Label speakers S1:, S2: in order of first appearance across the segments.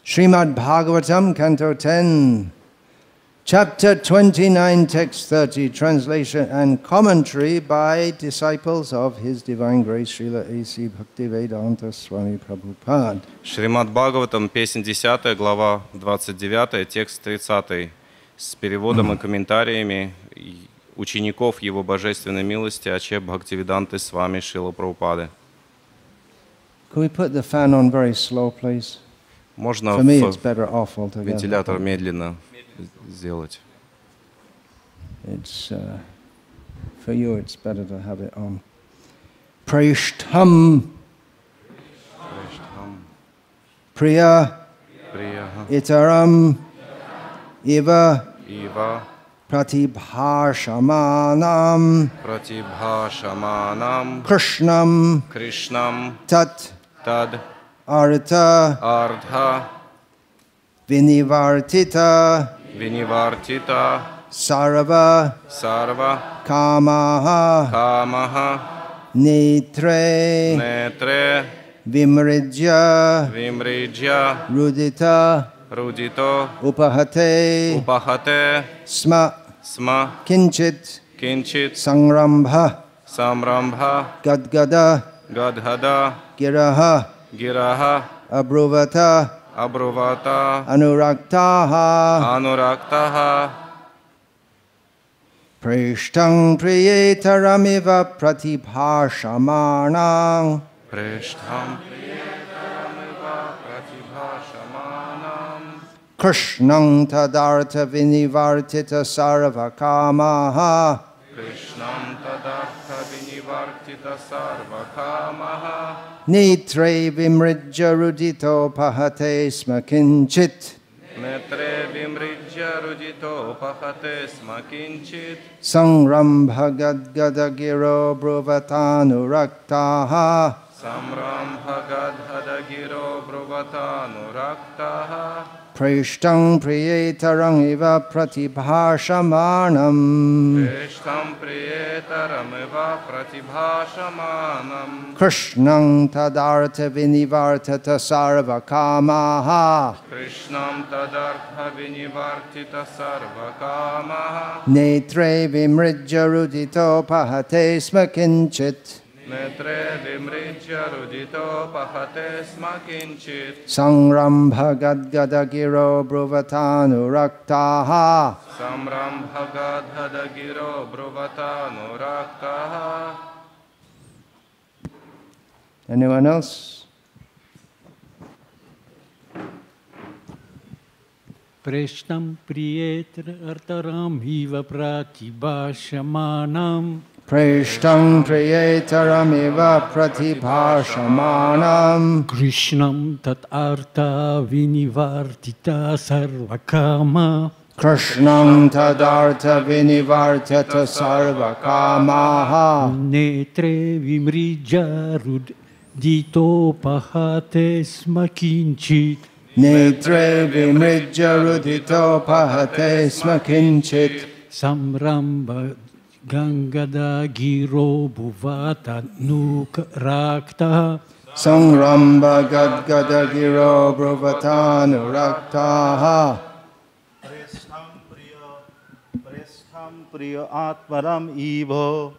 S1: Srimad Bhagavatam, Canto 10, Chapter 29, Text 30, translation and commentary by disciples of His Divine Grace Srila A.C. Bhaktivedanta Swami Prabhupada.
S2: Шримад Бхагаватам, песнь 10, глава 29, текст 30, с переводом и комментариями учеников Его Божественной милости А.Ч. Бхактивиданты Свами Шрила Прабхупады.
S1: Could we put the fan on very slow, please?
S2: Можно
S1: For me, it's better off altogether.
S2: вентилятор медленно сделать.
S1: It's for you. It's better to have it on. Prishtham, Priya, Itaram, Iva, Pratibhashamanam, Krishnam, Tat, Artha, Vinivartita, Sarva, Kamaha, Netre, Vimrijya, Rudita, Upahate, Sma, Kinchit, Sangrambha, Gadgada, Giraha, Abruvata, Anuraktaha, Prishtang Priyetaramiva Pratibhashamanang, Krishnang Tadartha Vinivartita Sarvakamaha, Netre Vimrijya Rudito Pahate Smakinchit, Sangrambha Gadgadagiro Bruvatanuraktaha, Prishtang Priyetarang Iva Pratibhashamanam, Krishnang Tadartha Vinivartata Sarvakamaha, Netre Vimrijya Rudito Pahate Smakinchit, Sangrambha Gadgadagiro Bruvatanuraktaha, Anyone else?
S3: Preshtam Priyetra Artaram Hiva Pratibhashamanam,
S1: Prishtang Priyetaramiva Pratibhashamanam,
S3: Krishnam Tat Artha Vinivartita Sarvakama,
S1: Krishnang Tadartha Vinivartata Sarvakamaha,
S3: Netre Vimrijya Rudito Pahate Smakinchit,
S1: Netre Vimrijya Rudito Pahate Smakinchit,
S3: Samramba Gangada Giro Bhuvata Nukrakta,
S1: Sangramba Gadgadagiro Bruvatanuraktaha,
S4: Preshtham Priya Atmaram Ivo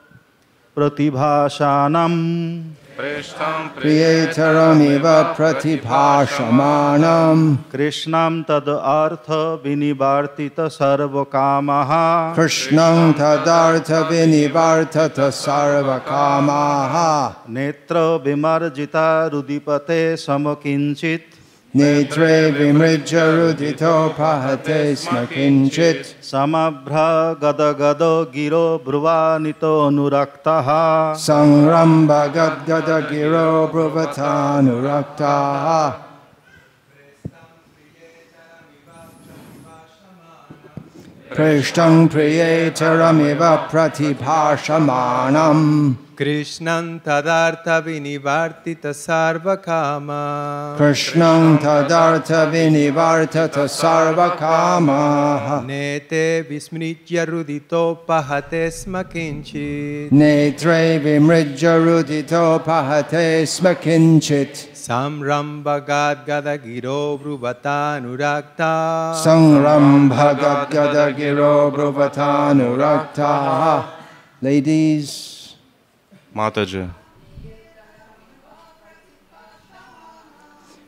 S4: Pratibhashanam,
S1: Priyetaramiva Pratibhashamanam,
S4: Krishnam Tad Artha Vinivartita Sarvakamaha,
S1: Krishnang Tadartha Vinivartata Sarvakamaha,
S4: Netra Vimarjita Rudipate Samakinchit,
S1: Netre Vimrijya Rudito Pahate Smakinchit,
S4: Samabhra Gadagado Giro Bruvanito Anuraktaha,
S1: Sangramba Gadgadagiro Bruvatanuraktaha, Prishtang Priyetaramiva Pratibhashamanam,
S5: Krishnam Tadartha Vinivartita Sarvakama,
S1: Krishnang Tadartha Vinivartata Sarvakama,
S5: Nete Vismritya Rudito Pahate Smakinchit,
S1: Netre Vimrijya Rudito Pahate Smakinchit,
S5: Samram Bhagad Gada Giro Bruvatanurakta
S1: Sangram Bhagat Gada Giro Bruvatanurakta. Ladies,
S2: Матаджи.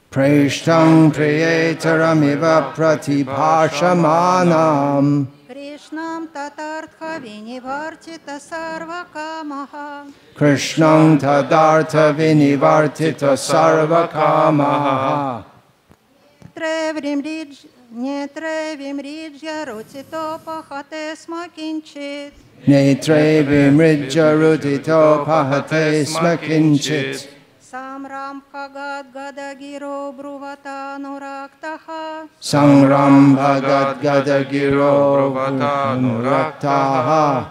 S1: Preshtam Priyetaramiva Pratibhashamanam
S6: Krishnam tatartha vinivartita sarvakamaha.
S1: Krishnam tadartha vinivartita sarvakamaha.
S6: Netre vimrijya rucito pahate smakinchit.
S1: Netre vimrijya rudito pahate smakinchit.
S6: Samram Bhagad Gada Giro Bruvatanuraktaha.
S1: Sangram Bhagat Gada Giro Bruvatanuraktaha.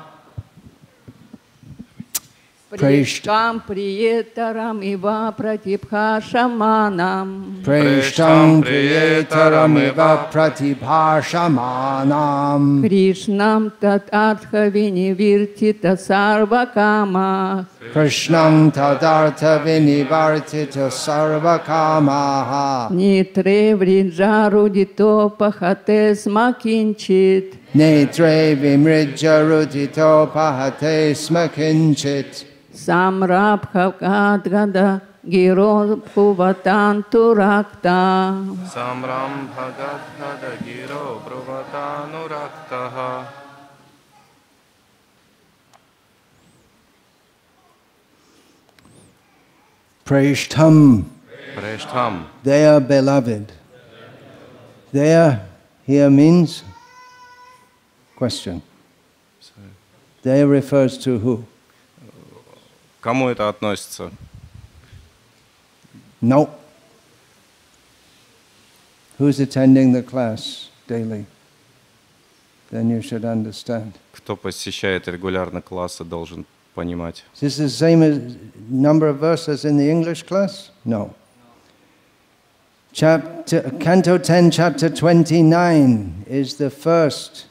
S7: Prishtam Priyetaram Iva Pratibhashamanam.
S1: Preshtam Priyetaramiva Pratibhashamanam
S7: Krishnam Tat Artha Vinivirtita Sarvakama.
S1: Krishnam Tadartha Vinivartita Sarvakamaha
S7: Nitre Vrijarudito Pahate Smakinchit.
S1: Netre Vimrijya Rudito Pahate Smakinchit
S7: Samrabha Gada Giro Bhuvatanturakta.
S2: Samram Bhagat Gada Giro Bruvatanuraktaha.
S1: Preshtam,
S2: Preshtam.
S1: they are beloved. There here means question. There refers to who?
S2: Кому это относится?
S1: No. Who's attending the class daily? Then you should understand.
S2: Кто посещает регулярно классы, должен понимать.
S1: Is this the same as number of verses in the English class? No. Canto 10, chapter 29 is the first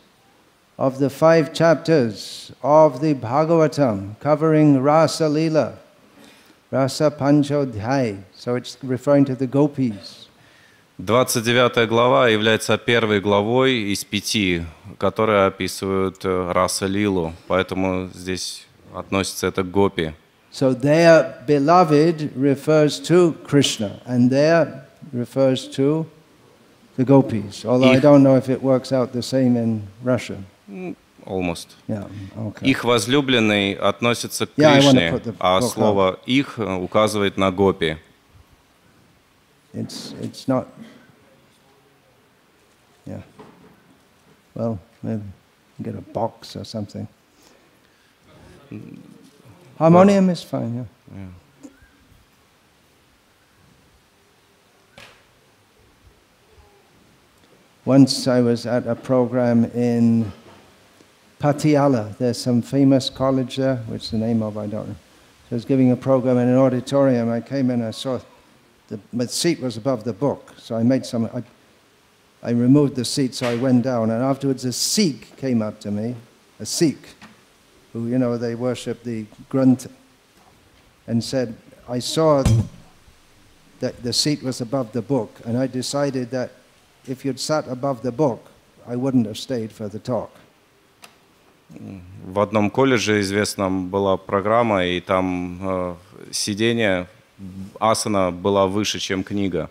S1: of the 5 chapters of the Bhagavatam, covering Rasa Lila, Rasa Panchodhyay. So it's referring to the gopis.
S2: 29 глава является первой главой из 5, которые описывают раса Лилу, поэтому здесь относится это к гопи.
S1: So their beloved refers to Krishna, and their refers to the gopis. Although I don't know if it works out the same in Russian.
S2: Almost.
S1: Yeah, okay.
S2: Их возлюбленный относится к
S1: Yeah, I wanna
S2: Кришне,
S1: put the
S2: а
S1: book
S2: слово «их» указывает на гопи.
S1: It's not. Yeah. Well, maybe get a box or something. Harmonium is fine, yeah. Once I was at a program in Patiala. There's some famous college there, which the name of I don't know. So I was giving a program in an auditorium. I came in, I saw my seat was above the book, so I made some. I removed the seat, so I went down, and afterwards a Sikh came up to me, a Sikh, who, you know, they worship the Granth, and said, I saw that the seat was above the book, and I decided that if you'd sat above the book, I wouldn't have stayed for the talk.
S2: В одном колледже известном была программа, и там сидение, асана была выше, чем книга.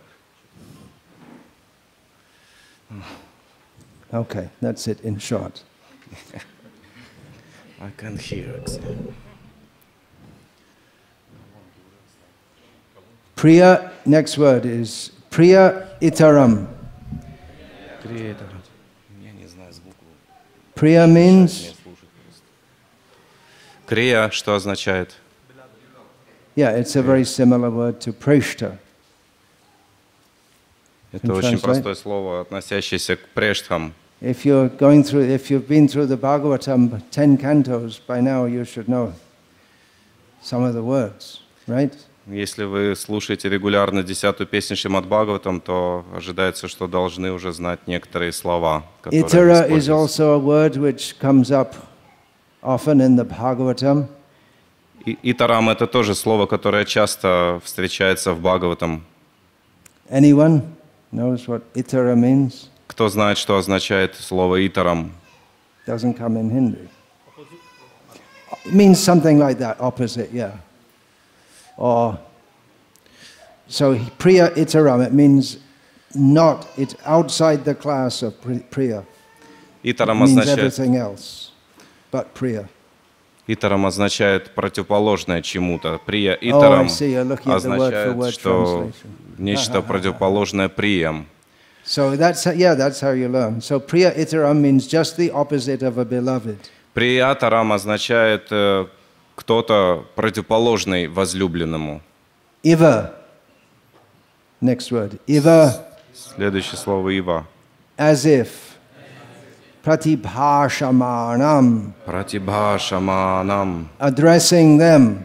S1: Okay, that's it in short.
S2: I can hear it.
S1: Priya, next word is Priya Itaram. Priya means?
S2: Крия, что означает?
S1: Yeah, it's a very similar word to Preshta.
S2: Это очень простое слово, относящееся к прештхам.
S1: If you've been through the Bhagavatam 10 cantos, by now you should know some of the words, right?
S2: Если вы слушаете регулярно 10-ю песню Шримад Бхагаватам, то ожидается, что должны уже знать некоторые слова, которые
S1: Itara is
S2: используются.
S1: also a word which comes up often in the Bhagavatam.
S2: Итарам — это тоже слово, которое часто встречается в Бхагаватам.
S1: Anyone knows what itara means?
S2: Кто знает, что означает слово «итарам»?
S1: Doesn't come in Hindi. It means something like that, opposite, yeah. Or, so priya itaram, it means not, it's outside the class of priya. It
S2: Итарам
S1: means
S2: означает,
S1: everything else, but priya.
S2: итарам означает противоположное чему-то. Прия
S1: Oh, I
S2: итарам
S1: see, you're looking at the word for
S2: означает,
S1: word
S2: что
S1: translation.
S2: нечто противоположное приям.
S1: So that's how you learn. So priya itaram means just the opposite of a beloved.
S2: Приятарам означает кто-то противоположный возлюбленному.
S1: Iva, next word, iva,
S2: Следующее слово «ива».
S1: as if, pratibhashamanam,
S2: Пратибхашаманам.
S1: addressing them.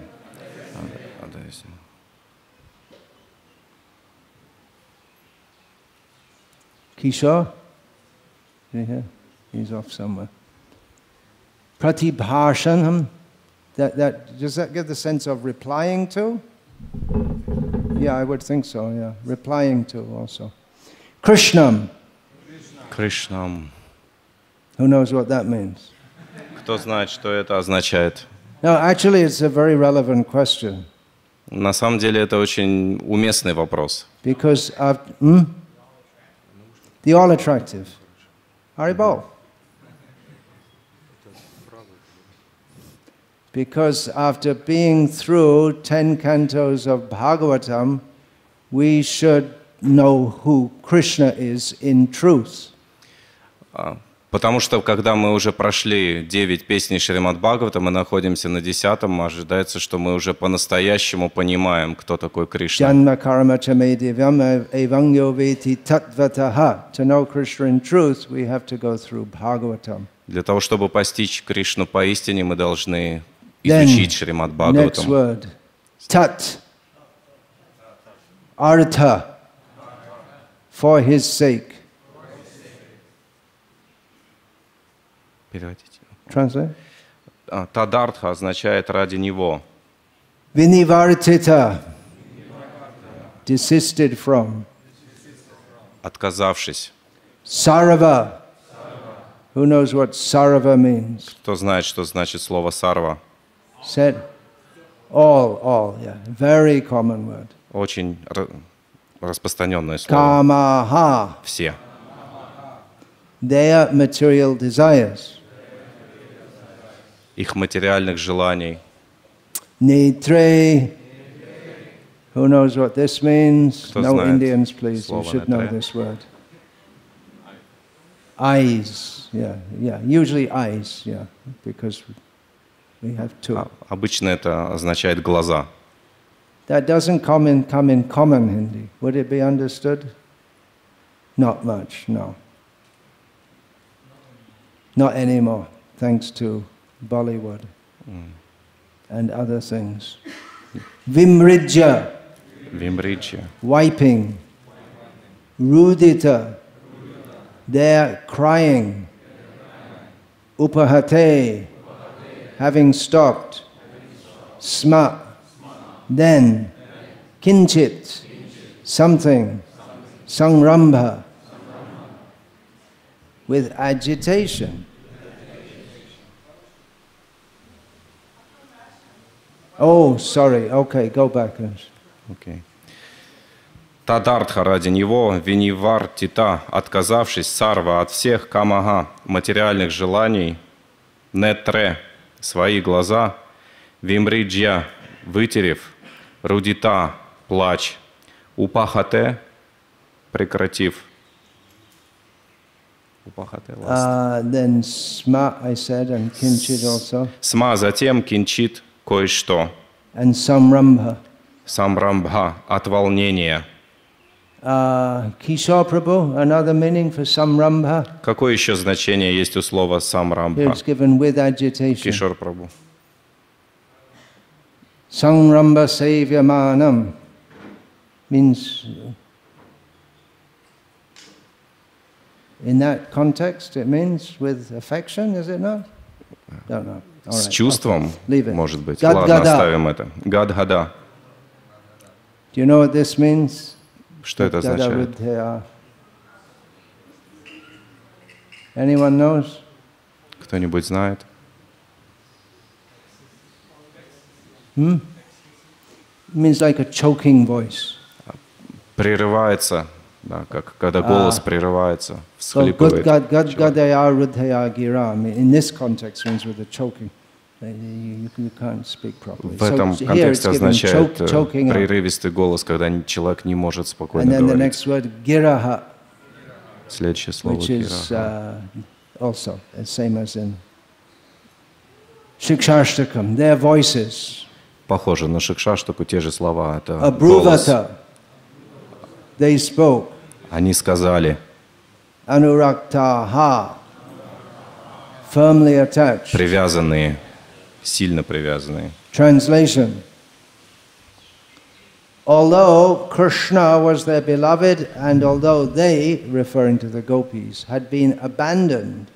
S1: Kishore? You hear? He's off somewhere. Pratibhashanam, does that give the sense of replying to? Yeah, I would think so, yeah. Replying to also. Krishnam,
S2: Кришнам.
S1: who knows what that means?
S2: Кто знает, что это означает?
S1: No, actually it's a very relevant question.
S2: На самом деле это очень уместный вопрос.
S1: Because the all attractive. Haribol. Because after being through 10 cantos of Bhagavatam, we should know who Krishna is in truth.
S2: Потому что, когда мы уже прошли 9 песней Шримад Бхагавата, мы находимся на 10-м, ожидается, что мы уже по-настоящему понимаем, кто такой Кришна.
S1: Janma karma chame divyam evangyo veti tattvataha. To know Krishna in truth, we have to go through Bhagavatam.
S2: Для того, чтобы постичь Кришну поистине, мы должны изучить Шримад
S1: Next
S2: Бхагаватам.
S1: word. Tat. Artha. For his sake.
S2: Переводите.
S1: Translate.
S2: Тадартха означает «ради него».
S1: Vinivartita. Desisted from.
S2: Отказавшись.
S1: Sarava. Who knows what sarava means?
S2: Кто знает, что значит слово «сарва»?
S1: Said. All, yeah. Very common word.
S2: Очень распространенное слово.
S1: Kamaha.
S2: Все.
S1: Their material desires.
S2: Их материальных желаний.
S1: Netre. Who knows what this means?
S2: Кто
S1: No
S2: знает
S1: Indians, please. You
S2: слово
S1: should know
S2: netre?
S1: this word. Eyes. Yeah. Usually eyes. Yeah, because we have two.
S2: Обычно это означает глаза.
S1: That doesn't come in common Hindi. Would it be understood? Not much. No. Not anymore, thanks to Bollywood and other things. Vimrijya,
S2: Вимриджья.
S1: wiping. Rudita, they're crying. Upahate, having stopped. Sma, then. Kinchit, something. Sangrambha, with agitation. Oh, sorry. Okay, go back.
S2: Okay. Тадартха ради него, винивар тита, отказавшись, сарва от всех, камага, материальных желаний, нетре, свои глаза, вимриджья, вытерев, рудита, плач, упахате, прекратив. Упахате,
S1: Then sma, I said, and kinchit also.
S2: Сма, затем кинчит, кое-что.
S1: And samrambha.
S2: Самрамбха, от волнения.
S1: Kishore Prabhu, another meaning for samrambha.
S2: Какое еще значение есть у слова
S1: Here
S2: самрамбха?
S1: it's given with agitation.
S2: Кишор Прабху.
S1: Sangramba sevyamanam means, in that context, it means with affection, is it not? Don't know. All
S2: С
S1: right,
S2: чувством,
S1: okay. Leave it.
S2: может быть.
S1: Gadgada.
S2: Ладно, оставим это. Гадгада.
S1: Do you know what this means?
S2: Что это означает?
S1: Gadavruddhaya. Anyone knows?
S2: Кто-нибудь знает?
S1: It means like a choking voice.
S2: Прерывается, да, как когда голос прерывается,
S1: So
S2: всхлипывает.
S1: Gadgadaya Ruddhaya Gira. In this context means with the choking. You can't speak properly.
S2: В этом
S1: So here it's
S2: контексте
S1: given
S2: означает
S1: choking up.
S2: прерывистый голос, когда человек не может
S1: And
S2: спокойно
S1: then the
S2: говорить.
S1: next word, Giraha,
S2: Следующее слово
S1: which is
S2: гира.
S1: also the same as in Shikshashtakam. Their voices.
S2: Похоже на шикшаштаку, те же слова. Это голос.
S1: Abruvata. They spoke.
S2: Они сказали,
S1: Anuraktaha. Firmly attached.
S2: привязанные, сильно привязанные.
S1: Translation. Although Krishna was their beloved, and although they, referring to the gopis, had been abandoned,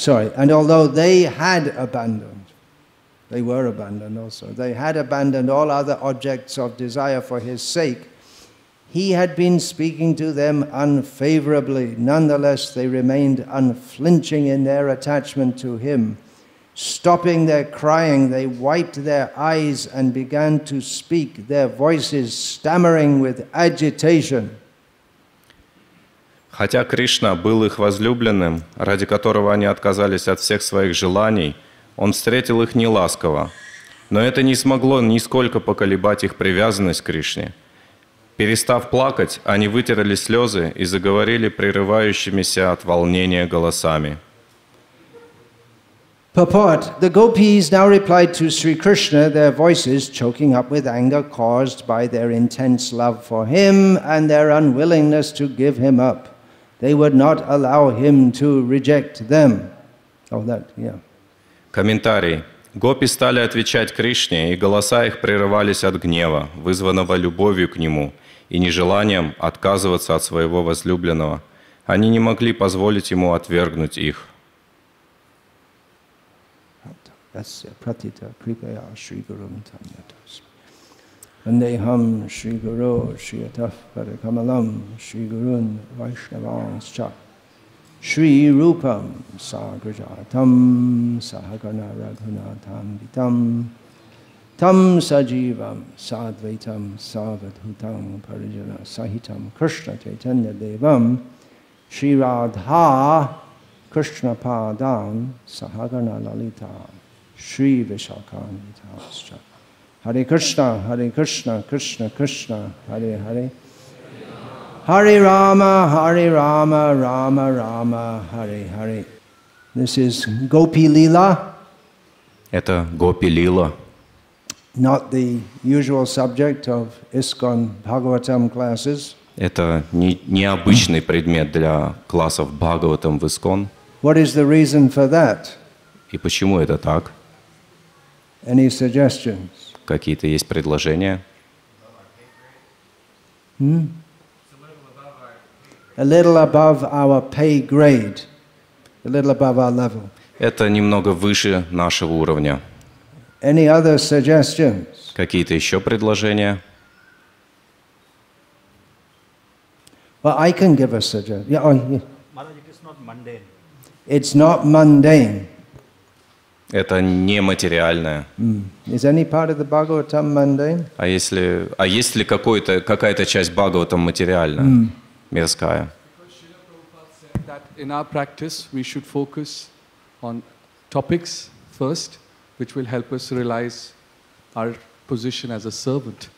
S1: and although they had abandoned, they were abandoned also, they had abandoned all other objects of desire for his sake, he had been speaking to them unfavorably. Nonetheless, they remained unflinching in their attachment to him. Stopping their crying, they wiped their eyes and began to speak, their voices stammering with agitation.
S2: Хотя Кришна был их возлюбленным, ради которого они отказались от всех своих желаний, он встретил их неласково. Но это не смогло нисколько поколебать их привязанность к Кришне. Перестав плакать, они вытерли слезы и заговорили прерывающимися от волнения голосами.
S1: Purport. The gopis now replied to Sri Krishna, their voices choking up with anger caused by their intense love for him and their unwillingness to give him up. They would not allow him to reject them.
S2: Комментарий. Гопи стали отвечать Кришне, и голоса их прерывались от гнева, вызванного любовью к нему, и нежеланием отказываться от своего возлюбленного. Они не могли позволить ему отвергнуть их.
S1: Vandeham Shri Guru Shri Ataf Kamalam Shri Gurun Vaishnavanscha Shri Rupam Sagrajatam Sahagana Raghunatham Vitam Tam Sajivam Sadvaitam Savadhutam Parijana Sahitam Krishna Chaitanya Devam Shri Radha Krishna Padam Sahagana Lalita Shri Vishakam Vitascha Hare Krishna, Krishna Krishna, Hare Hare. Hare Rama, Rama Rama, Hare Hare. This is Gopi Lila.
S2: Это Гопи Лила.
S1: Not the usual subject of ISKCON Bhagavatam classes.
S2: Это необычный предмет для классов Бхагаватам в ISKCON.
S1: What is the reason for that?
S2: И почему это так?
S1: Any suggestions?
S2: Какие-то есть предложения?
S1: A little above our pay grade, a little above our level.
S2: Это немного выше нашего уровня.
S1: Any other suggestions?
S2: Какие-то еще предложения?
S1: Well, I can give a suggestion. Yeah,
S4: Maharaj, it is not mundane.
S1: It's not mundane.
S2: Это нематериальное.
S1: Is any part of the Bhagavatam mundane?
S2: А есть ли какая-то часть Бхагаватам материальная, мирская?
S8: That in our practice we should focus on topics first, which will help us realize our position as a servant.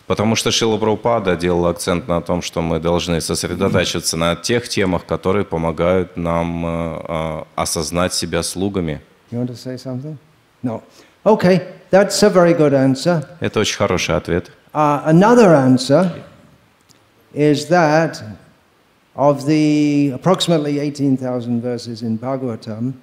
S2: Потому что Шрила Прабхупада делал акцент на том, что мы должны сосредотачиваться на тех темах, которые помогают нам осознать себя слугами.
S1: You want to say something? No. Okay, that's a very good answer.
S2: Это очень хороший ответ.
S1: Another answer is that of the approximately 18,000 verses in Bhagavatam,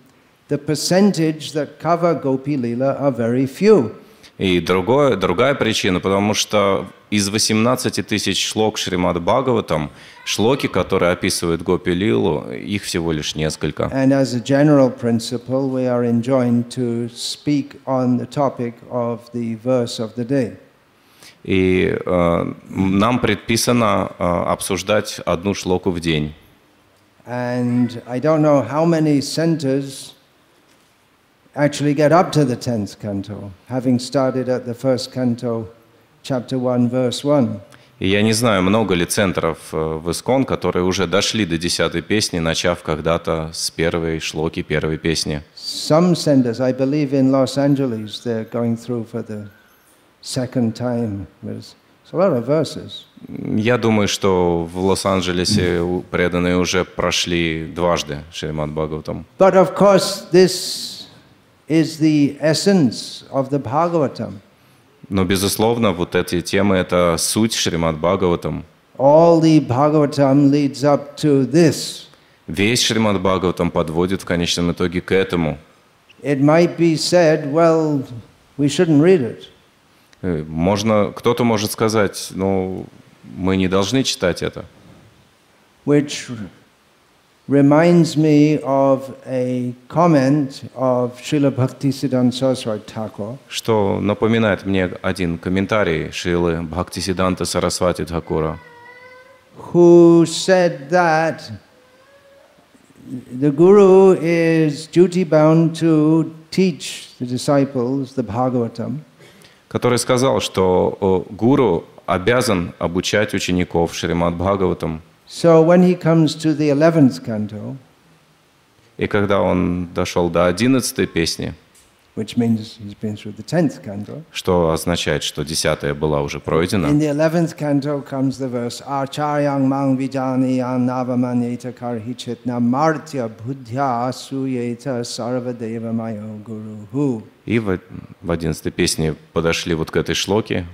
S1: the percentage that cover Gopi Lila are very few.
S2: И другая причина, потому что из 18 тысяч шлок Шримад Бхагаватам, шлоки, которые описывают Гопи Лилу, их всего лишь несколько.
S1: And as a general principle, we are enjoined to speak on the topic of the verse of the day.
S2: И нам предписано обсуждать одну шлоку в день.
S1: And I don't know how many centers actually get up to the 10th canto, having started at the first canto, chapter 1, verse 1.
S2: И я не знаю, много ли центров в Искон, которые уже дошли до 10-й песни, начав когда-то с первой шлоки, первой песни.
S1: Some centers, I believe in Los Angeles, they're going through for the second time. It's a lot of verses.
S2: Я думаю, что в Лос-Анджелесе преданные уже прошли дважды Шримад Бхагаватам.
S1: But of course, this is the essence of the Bhagavatam.
S2: Но, безусловно, вот эти темы – это суть Шримад Бхагаватам.
S1: All the Bhagavatam leads up to this.
S2: Весь Шримад Бхагаватам подводит в конечном итоге к этому.
S1: It might be said, well, we shouldn't read it.
S2: Кто-то может сказать, ну, мы не должны читать это.
S1: Which reminds me of a comment of Srila Bhaktisiddhanta Saraswati Thakur.
S2: Что напоминает мне один комментарий Шрилы Бхактисиддханты Сарасвати Тхакура,
S1: who said that the Guru is duty-bound to teach the disciples the Bhagavatam.
S2: который сказал, что гуру обязан обучать учеников Шримад Бхагаватам.
S1: So when he comes to the 11th canto,
S2: И когда он дошел до 11-й песни,
S1: which means he's been through the 10th canto,
S2: что означает, что 10-я была уже пройдена,
S1: in the 11th canto comes the verse Acharyang mang vijani anavamanyeta karhichit namartya buddhya suyeta sarvadeva mayo guruhu.
S2: и в 11-й песне подошли вот к этой шлоке.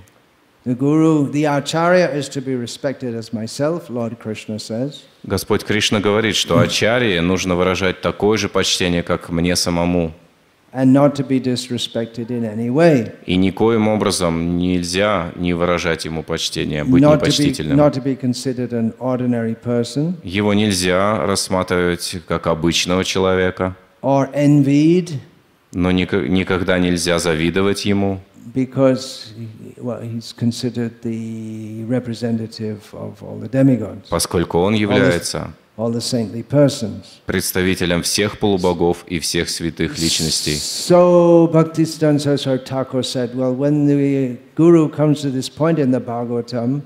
S1: The Guru, the Acharya is to be respected as myself, Lord Krishna says.
S2: Господь Кришна говорит, что ачарье нужно выражать такое же почтение, как мне самому.
S1: And not to be disrespected in any way.
S2: И никоим образом нельзя не выражать ему почтение, быть
S1: Not
S2: непочтительным.
S1: to be considered an ordinary person.
S2: Его нельзя рассматривать как обычного человека,
S1: Or envied.
S2: но никогда нельзя завидовать ему,
S1: Because he's considered the representative of all the demigods,
S2: поскольку он является
S1: all the saintly persons.
S2: представителем всех полубогов и всех святых личностей.
S1: So Bhaktisiddhanta Saraswati Thakur said, well, when the Guru comes to this point in the Bhagavatam,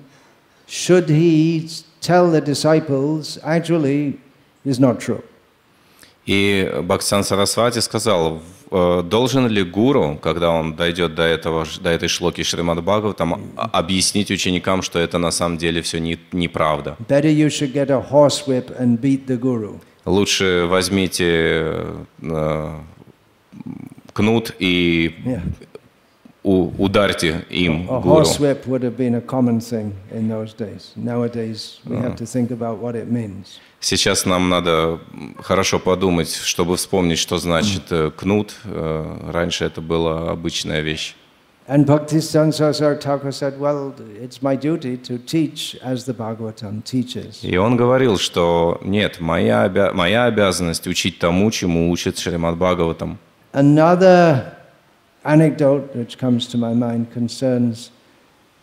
S1: should he tell the disciples, actually, it's not true.
S2: И Бхактисиддханта Сарасвати сказал, должен ли гуру, когда он дойдет до этой шлоки Шримад Бхагаватам, объяснить ученикам, что это на самом деле все неправда?
S1: Better you should get a horsewhip and beat the Guru.
S2: Лучше возьмите кнут и ударьте им
S1: A
S2: гуру.
S1: horsewhip would have been a common thing in those days. Nowadays, we have to think about what it means.
S2: Сейчас нам надо хорошо подумать, чтобы вспомнить, что значит кнут. Раньше это была обычная вещь.
S1: And Bhaktisiddhanta Saraswati Thakur said, well, it's my duty to teach as the Bhagavatam teaches.
S2: И он говорил, что нет, моя обязанность учить тому, чему учит Шримад Бхагаватам.
S1: Another anecdote which comes to my mind concerns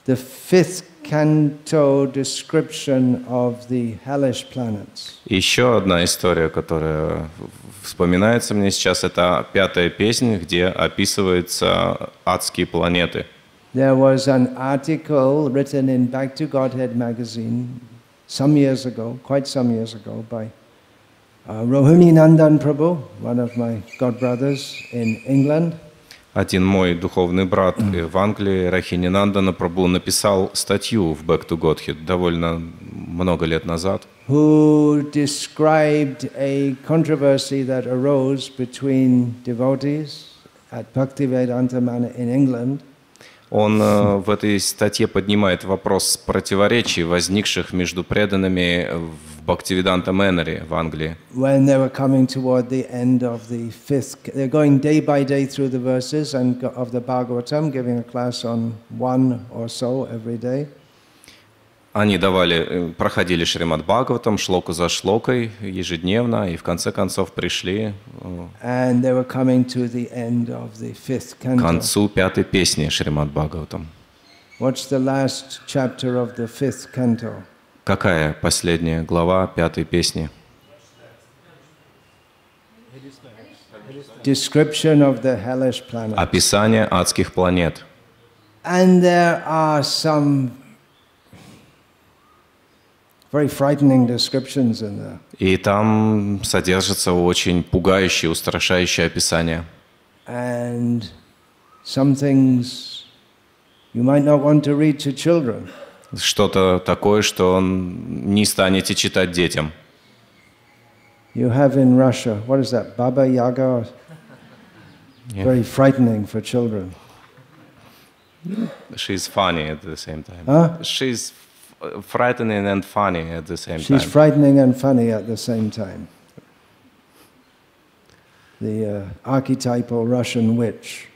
S1: the 5th canto description of the hellish planets.
S2: Еще одна история, которая вспоминается мне сейчас, это 5-я песня, где описываются адские планеты.
S1: There was an article written in Back to Godhead magazine some years ago, quite some years ago, by Rohini Nandan Prabhu, one of my godbrothers in England.
S2: Один мой духовный брат в Англии, Рахининандана Прабху, написал статью в Back to Godhead довольно много лет назад,
S1: who described a controversy that arose between devotees at Bhaktivedanta Manor in England.
S2: Он в этой статье поднимает вопрос противоречий, возникших между преданными в Бхактивиданта Мэноре в Англии.
S1: When they were coming toward the end of the 5th, they're going day by day through the verses and of the Bhagavatam, giving a class on one or so every day.
S2: Они проходили Шримад Бхагаватам шлоку за шлокой ежедневно, и в конце концов пришли
S1: And they were coming to the end of the 5th
S2: к
S1: canto.
S2: концу 5-й песни Шримад Бхагаватам.
S1: What's the last chapter of the 5th canto?
S2: Какая последняя глава 5-й песни?
S1: Description of the hellish planet.
S2: Описание адских планет.
S1: And there are some very frightening descriptions in there.
S2: И там содержится очень пугающее, устрашающее описание.
S1: And some things you might not want to read to children.
S2: Что-то такое, что не станете читать детям.
S1: You have in Russia, what is that, Baba Yaga?
S2: Yeah.
S1: Very frightening for children.
S2: She's funny at the same time.
S1: Huh?
S2: She's frightening and funny at the same
S1: She's
S2: time.
S1: frightening and funny at the same time. The archetypal Russian witch.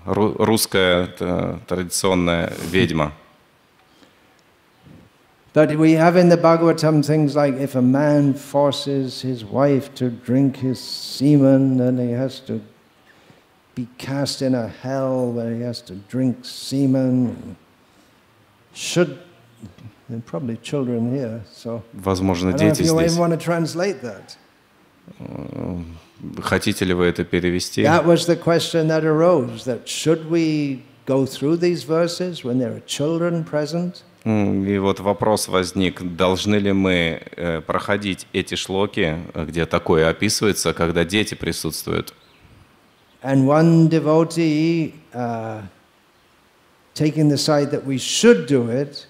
S2: Русская традиционная ведьма.
S1: But we have in the Bhagavatam things like if a man forces his wife to drink his semen, then he has to be cast in a hell where he has to drink semen. Should, there are probably children here, so
S2: Возможно,
S1: I don't know if
S2: дети
S1: you
S2: здесь.
S1: even want to translate that.
S2: Хотите ли вы это перевести?
S1: That was the question that arose, that should we go through these verses when there are children present?
S2: И вот вопрос возник, должны ли мы проходить эти шлоки, где такое описывается, когда дети присутствуют?
S1: And one devotee, taking the side that we should do it,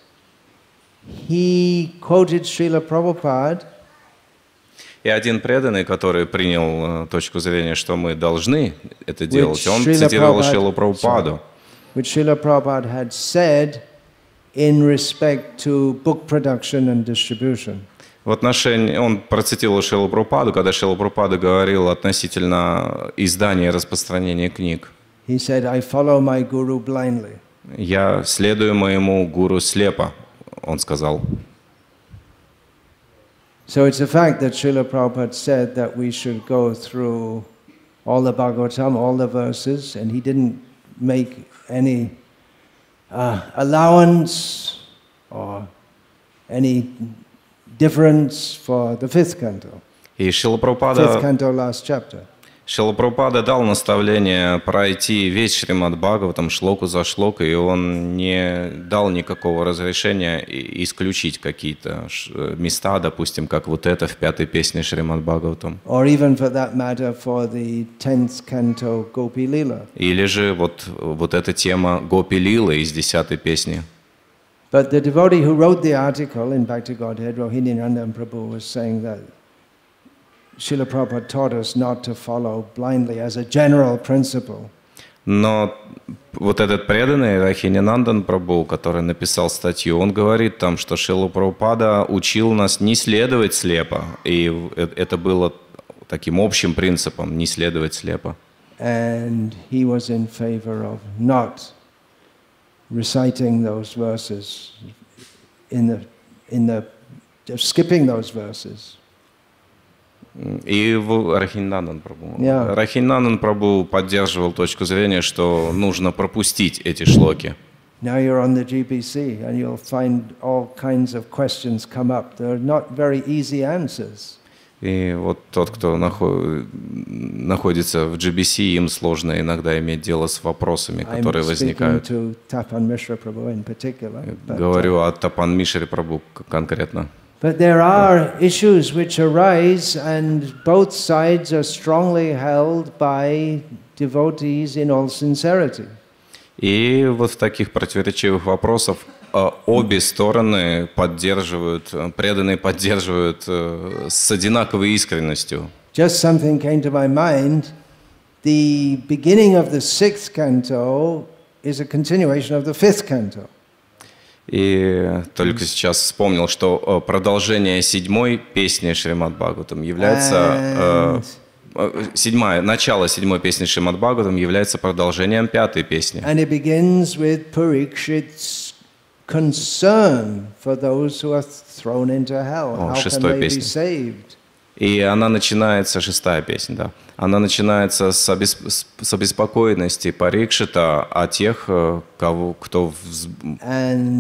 S1: he quoted Srila Prabhupada.
S2: И один преданный, который принял точку зрения, что мы должны это делать, он цитировал Шрилу Прабхупаду.
S1: Which Srila Prabhupada had said in respect to book production and distribution.
S2: В отношении, он процитировал Шрилу Прабхупаду, когда Шрила Прабхупада говорил относительно издания и распространения книг.
S1: He said, I follow my guru blindly.
S2: Я следую моему гуру слепо, он сказал.
S1: So it's a fact that Srila Prabhupada said that we should go through all the Bhagavatam, all the verses, and he didn't make any allowance or any difference for the 5th canto.
S2: И Шрила
S1: 5th
S2: Прабхупада
S1: canto, last chapter.
S2: Шрила Прабхупада дал наставление пройти весь Шримад Бхагаватам шлоку за шлокой, и он не дал никакого разрешения исключить какие-то места, допустим, как вот это в 5-й песне Шримад Бхагаватам.
S1: Or even for that matter for the 10th canto Gopi Lila.
S2: Или же вот эта тема Гопи Лилы из 10-й песни.
S1: But the devotee who wrote the article in Back to Godhead, Rohini Nandan Prabhu, was saying that Srila Prabhupada taught us not to follow blindly as a general principle.
S2: Но вот этот преданный Рахининандан Прабху, который написал статью, он говорит там, что Шрила Прабхупада учил нас не следовать слепо, и это было таким общим принципом, не следовать слепо.
S1: And he was in favor of not reciting those verses, skipping those verses.
S2: И Рахининандан Прабху.
S1: Yeah.
S2: Рахининандан Прабху поддерживал точку зрения, что нужно пропустить эти шлоки.
S1: Now you're on the GBC and you'll find all kinds of questions come up. They're not very easy answers.
S2: И вот тот, кто находится в GBC, им сложно иногда иметь дело с вопросами, которые возникают. Говорю о Тапан Мишре Прабху конкретно.
S1: But there are issues which arise, and both sides are strongly held by devotees in all sincerity.
S2: И вот в таких противоречивых вопросах обе стороны поддерживают, преданные поддерживают с одинаковой искренностью.
S1: Just something came to my mind. The beginning of the 6th canto is a continuation of the 5th canto.
S2: И только сейчас вспомнил, что продолжение 7-й песни Шримад Бхагаватам является... начало 7-й песни Шримад Бхагаватам является продолжением 5-й песни.
S1: And it begins with Parikshit's concern for those who are thrown into hell. How can they be saved?
S2: И она начинается, 6-я песня, да. Она начинается с обеспокоенности Парикшита о тех, кто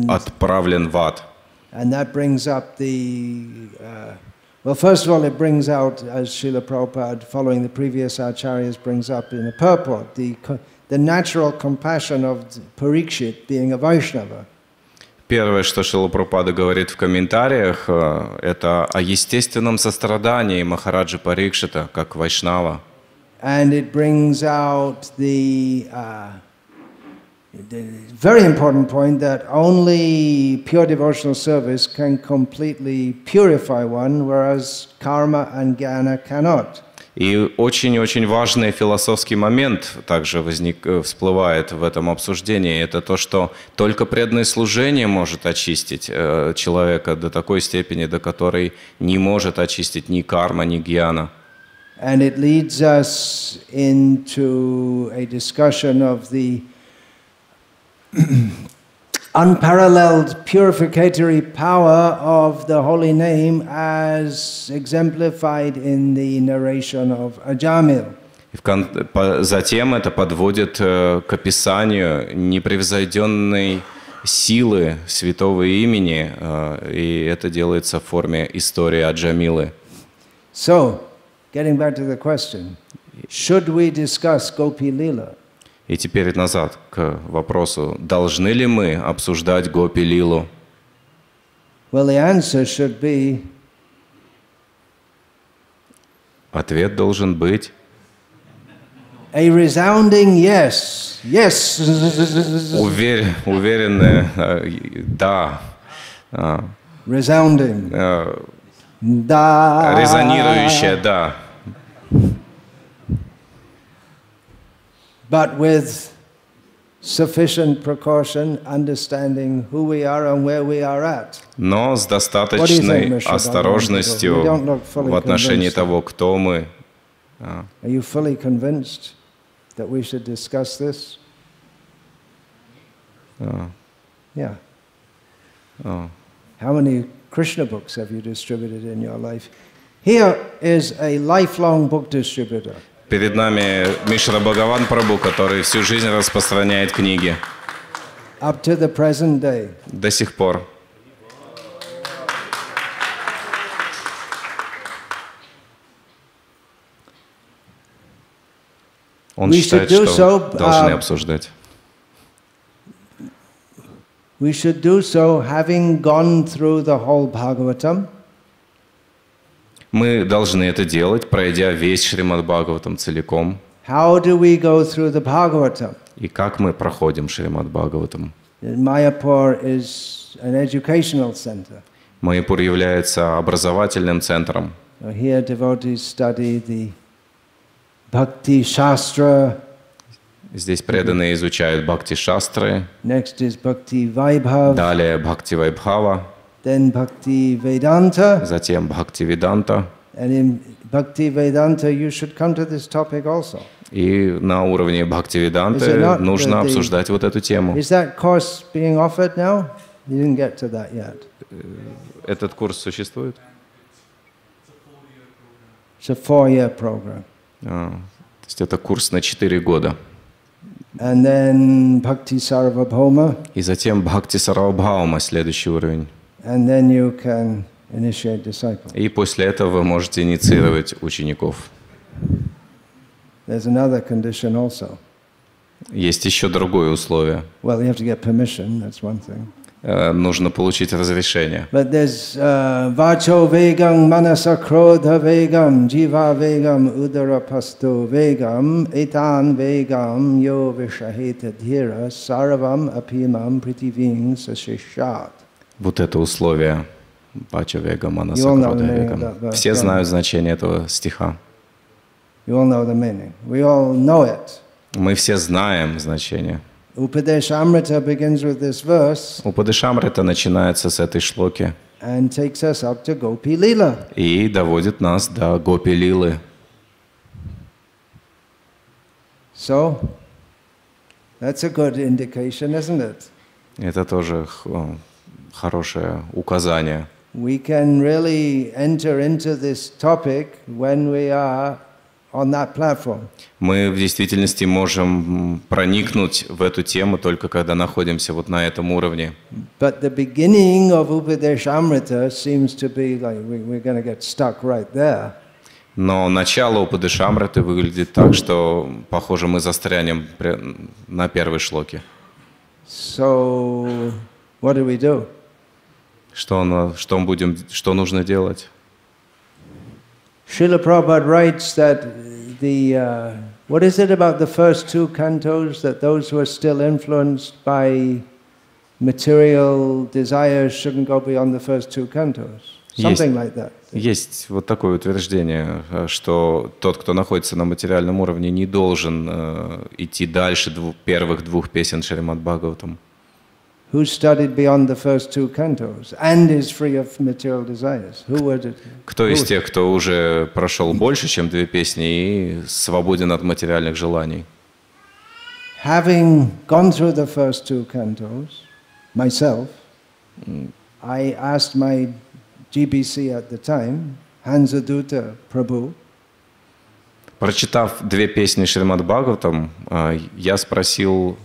S2: отправлен в ад.
S1: And that brings up the, well, first of all, it brings out, as Srila Prabhupada, following the previous acharyas, brings up in the purport, the natural compassion of Parikshit being a Vaishnava.
S2: Первое, что Шрила Прабхупада говорит в комментариях, это о естественном сострадании Махараджи Парикшита, как Вайшнава.
S1: And it brings out the very important point that only pure devotional service can completely purify one, whereas karma and jnana cannot.
S2: И очень-очень важный философский момент также всплывает в этом обсуждении. Это то, что только преданное служение может очистить человека до такой степени, до которой не может очистить ни карма, ни гьяна.
S1: And it leads us into a discussion of the unparalleled purificatory power of the holy name as exemplified in the narration of Ajamil.
S2: Затем это подводит к описанию непревзойденной силы святого имени, и это делается в форме истории Аджамилы.
S1: So, getting back to the question, should we discuss Gopi Lila?
S2: И теперь назад к вопросу, должны ли мы обсуждать Гопи Лилу?
S1: Well, the answer should be...
S2: Ответ должен быть...
S1: A resounding yes. Yes.
S2: Уверенное да.
S1: Resounding. Да.
S2: Резонирующее да.
S1: But with sufficient precaution, understanding who we are and where we are at.
S2: Но с достаточной осторожностью в отношении того, кто мы.
S1: Are you fully convinced that we should discuss this? Yeah. How many Krishna books have you distributed in your life? Here is a lifelong book distributor.
S2: Перед нами Мишра Бхагаван Прабху, который всю жизнь распространяет книги.
S1: Up to the present day.
S2: До сих пор. Он считает, что должны обсуждать.
S1: We should do so having gone through the whole Bhagavatam.
S2: Мы должны это делать, пройдя весь Шримад Бхагаватам целиком.
S1: How do we go through the Bhagavatam?
S2: И как мы проходим Шримад Бхагаватам?
S1: Mayapur is an educational center.
S2: Майяпур является образовательным центром.
S1: Here devotees study the Bhakti Shastra.
S2: Здесь преданные изучают Бхакти-шастры.
S1: Next is Bhakti Vaibhav.
S2: Далее Бхакти-вайбхава.
S1: Then Bhakti Vedanta.
S2: Затем Бхакти-веданта.
S1: And in Bhakti Vedanta you should come to this topic also.
S2: И на уровне Бхакти-веданты нужно обсуждать вот эту тему.
S1: Is that course being offered now? You didn't get to that yet.
S2: Этот курс существует?
S1: It's a 4-year program.
S2: То есть это курс на 4 года.
S1: And then Bhakti Sarvabhauma.
S2: И затем Бхакти Сарвабхаума, следующий уровень.
S1: And then you can initiate disciples.
S2: И после этого вы можете инициировать учеников.
S1: There's another condition also.
S2: Есть еще другое условие.
S1: Well, you have to get permission, that's one thing.
S2: Нужно получить разрешение.
S1: But there's vacho vegam manasa krodha vegam jiva vegam udara pasto vegam etan vegam yo vishaheta dhira sarvam apimam pritiving sashishat.
S2: Вот это условие. Вачо вегам манаса кrodha вегам. Все знают значение этого стиха.
S1: You all know the meaning. We all know it.
S2: Мы все знаем значение.
S1: Upadeshamrita begins with this verse.
S2: Упадешамрита начинается с этой шлоки.
S1: And takes us up to Gopi Lila.
S2: И доводит нас до Гопи Лилы.
S1: So, that's a good indication, isn't it?
S2: Это тоже хорошее указание.
S1: we can really enter into this topic when we are on that platform.
S2: Мы в действительности можем проникнуть в эту тему только когда находимся вот на этом уровне.
S1: But the beginning of Upadeshamrita seems to be like we're going to get stuck right there.
S2: Но начало Упадешамриты выглядит так, что, похоже, мы застрянем на первой шлоке.
S1: So, what do we do?
S2: Что нужно делать?
S1: Srila Prabhupada writes that what is it about the first two cantos, that those who are still influenced by material desires shouldn't go beyond the first two cantos? Something like that.
S2: Есть вот такое утверждение, что тот, кто находится на материальном уровне, не должен идти дальше первых двух песен Шримад Бхагаватам.
S1: Who studied beyond the first two cantos and is free of material desires? Who would it?
S2: Кто из тех, кто уже прошел больше, чем две песни и свободен от материальных желаний?
S1: Having gone through the first two cantos, myself, I asked my GBC at the time, Hansadutta Prabhu.
S2: Прочитав две песни Шримад Бхагаватам, я спросил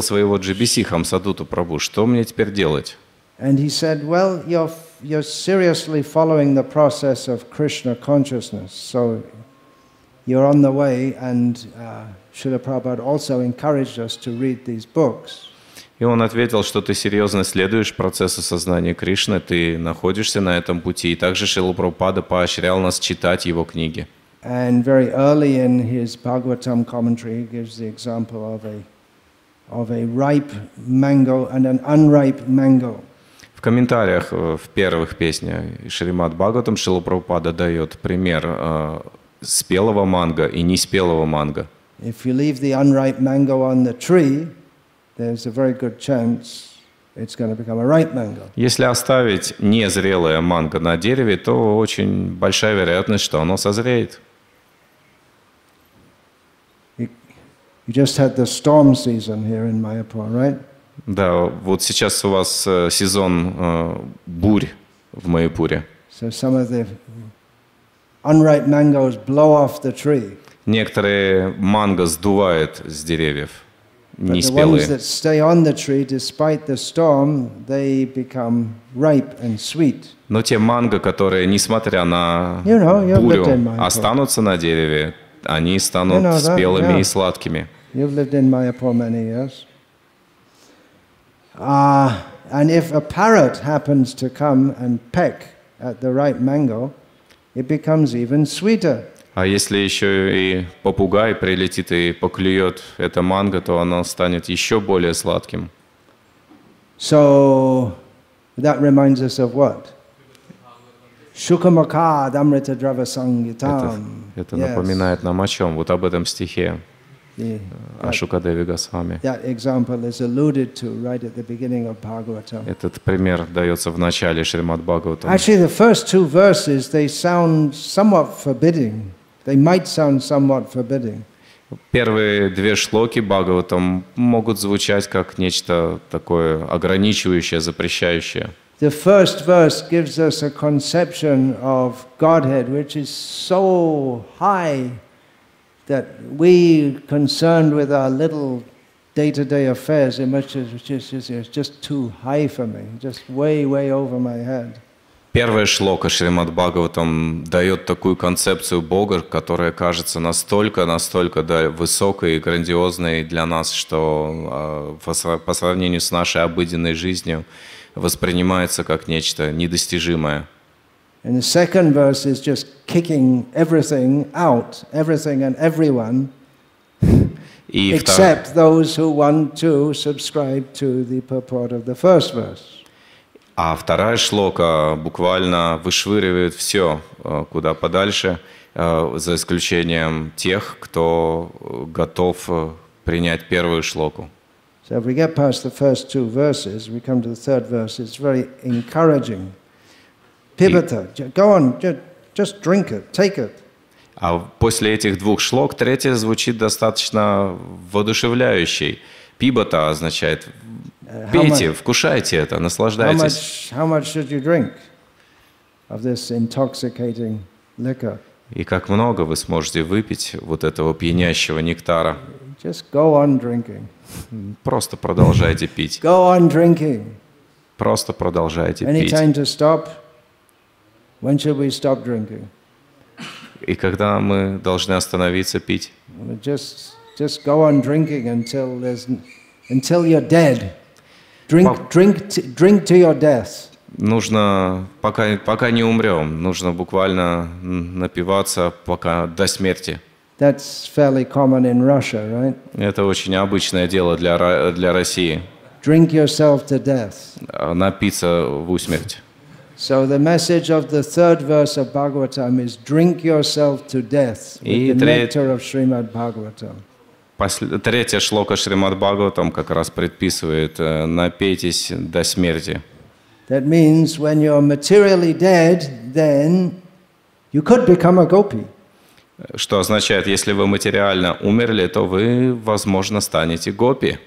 S2: своего GBC Хамсадуту Прабху, что мне теперь делать?
S1: And he said, well, you're seriously following the process of Krishna consciousness, so you're on the way, and Srila Prabhupada also encouraged us to read these books.
S2: И он ответил, что ты серьезно следуешь процессу сознания Кришны, ты находишься на этом пути. И также Шрила Прабхупада поощрял нас читать его книги.
S1: And very early in his Bhagavatam commentary, he gives the example of a ripe mango and an unripe mango.
S2: В комментариях в первых песнях Шримад Бхагаватам Шрила Прабхупада дает пример спелого манго и неспелого манго.
S1: If you leave the unripe mango on the tree, there's a very good chance it's going to become a ripe mango.
S2: Если оставить незрелое манго на дереве, то очень большая вероятность, что оно созреет.
S1: You just had the storm season here in Mayapur, right?
S2: Да, вот сейчас у вас сезон бурь в Майяпуре.
S1: So some of the unripe mangoes blow off the tree.
S2: Некоторые манго сдувает с деревьев.
S1: But the ones that stay on the tree despite the storm, they become ripe and sweet.
S2: Но те манго, которые, несмотря на бурю, останутся на дереве, они станут спелыми и сладкими.
S1: You've lived in Mayapur many years. And if a parrot happens to come and peck at the ripe mango, it becomes even sweeter.
S2: А если еще и попугай прилетит и поклюет это манго, то оно станет еще более сладким.
S1: So that reminds us of what? Shukamaka Amrita Drava Sangitam.
S2: Это напоминает нам о чем? Вот об этом стихе о Шукадеве Госвами.
S1: That example is alluded to right at the beginning of Bhagavatam.
S2: Этот пример дается в начале Шримад Бхагаватам.
S1: Actually, the first two verses, they sound somewhat forbidding. They might sound somewhat forbidding.
S2: Первые две шлоки Бхагаватам могут звучать как нечто такое ограничивающее, запрещающее.
S1: The first verse gives us a conception of Godhead which is so high that we concerned with our little day-to-day affairs, it's just too high for me, just way, way over my head.
S2: Первая шлока Шримад Бхагаватам дает такую концепцию Бога, которая кажется настолько высокой и грандиозной для нас, что по сравнению с нашей обыденной жизнью воспринимается как нечто недостижимое.
S1: And the second verse is just kicking everything out, everything and everyone, except those who want to subscribe to the purport of the first verse.
S2: А вторая шлока буквально вышвыривает все куда подальше, за исключением тех, кто готов принять первую шлоку.
S1: So if we get past the first two verses, we come to the third verse. It's very encouraging. Pibata, go on, just drink it, take it.
S2: А после этих двух шлок третья звучит достаточно воодушевляющей. Пибата означает Пейте, вкушайте это, наслаждайтесь.
S1: how much should you drink of this intoxicating liquor?
S2: И как много вы сможете выпить вот этого пьянящего нектара.
S1: Just go on drinking.
S2: Просто продолжайте пить.
S1: Go on drinking.
S2: Просто продолжайте
S1: Any
S2: пить.
S1: time to stop? When should we stop drinking?
S2: И когда мы должны остановиться пить?
S1: Just go on drinking until you're dead. Drink to your death.
S2: Нужно, пока не умрем, нужно буквально напиваться пока до смерти.
S1: That's fairly common in Russia, right?
S2: Это очень обычное дело для России.
S1: Drink yourself to death.
S2: Напиться в усмерть.
S1: So the message of the third verse of Bhagavatam is drink yourself to death with the nectar of Srimad Bhagavatam.
S2: Третья шлока Шримад Бхагаватам как раз предписывает напейтесь до смерти.
S1: That means when you're materially dead, then you could become a gopi.
S2: Что означает, если вы материально умерли, то вы, возможно, станете гопи.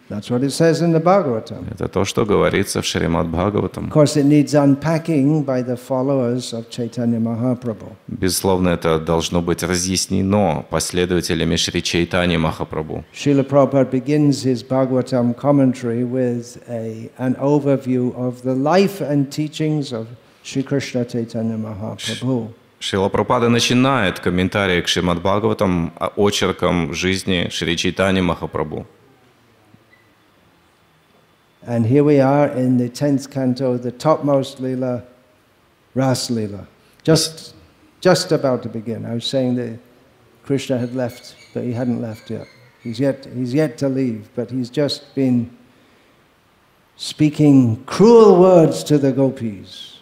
S1: That's what it says in the Bhagavatam.
S2: Это то, что говорится в Шримад Бхагаватам.
S1: Of course, it needs unpacking by the followers of Chaitanya Mahaprabhu.
S2: Безусловно, это должно быть разъяснено последователями Шри Чайтани Махапрабху.
S1: Srila Prabhupada begins his Bhagavatam commentary with an overview of the life and teachings of Sri Krishna Chaitanya Mahaprabhu.
S2: Шрила Прабхупада начинает комментарий к Шримад Бхагаватам очерком жизни Шри Чайтани Махапрабху.
S1: And here we are in the 10th canto, the topmost lila, Ras Lila. Just about to begin. I was saying that Krishna had left, but he hadn't left yet. He's yet to leave, but he's just been speaking cruel words to the gopis.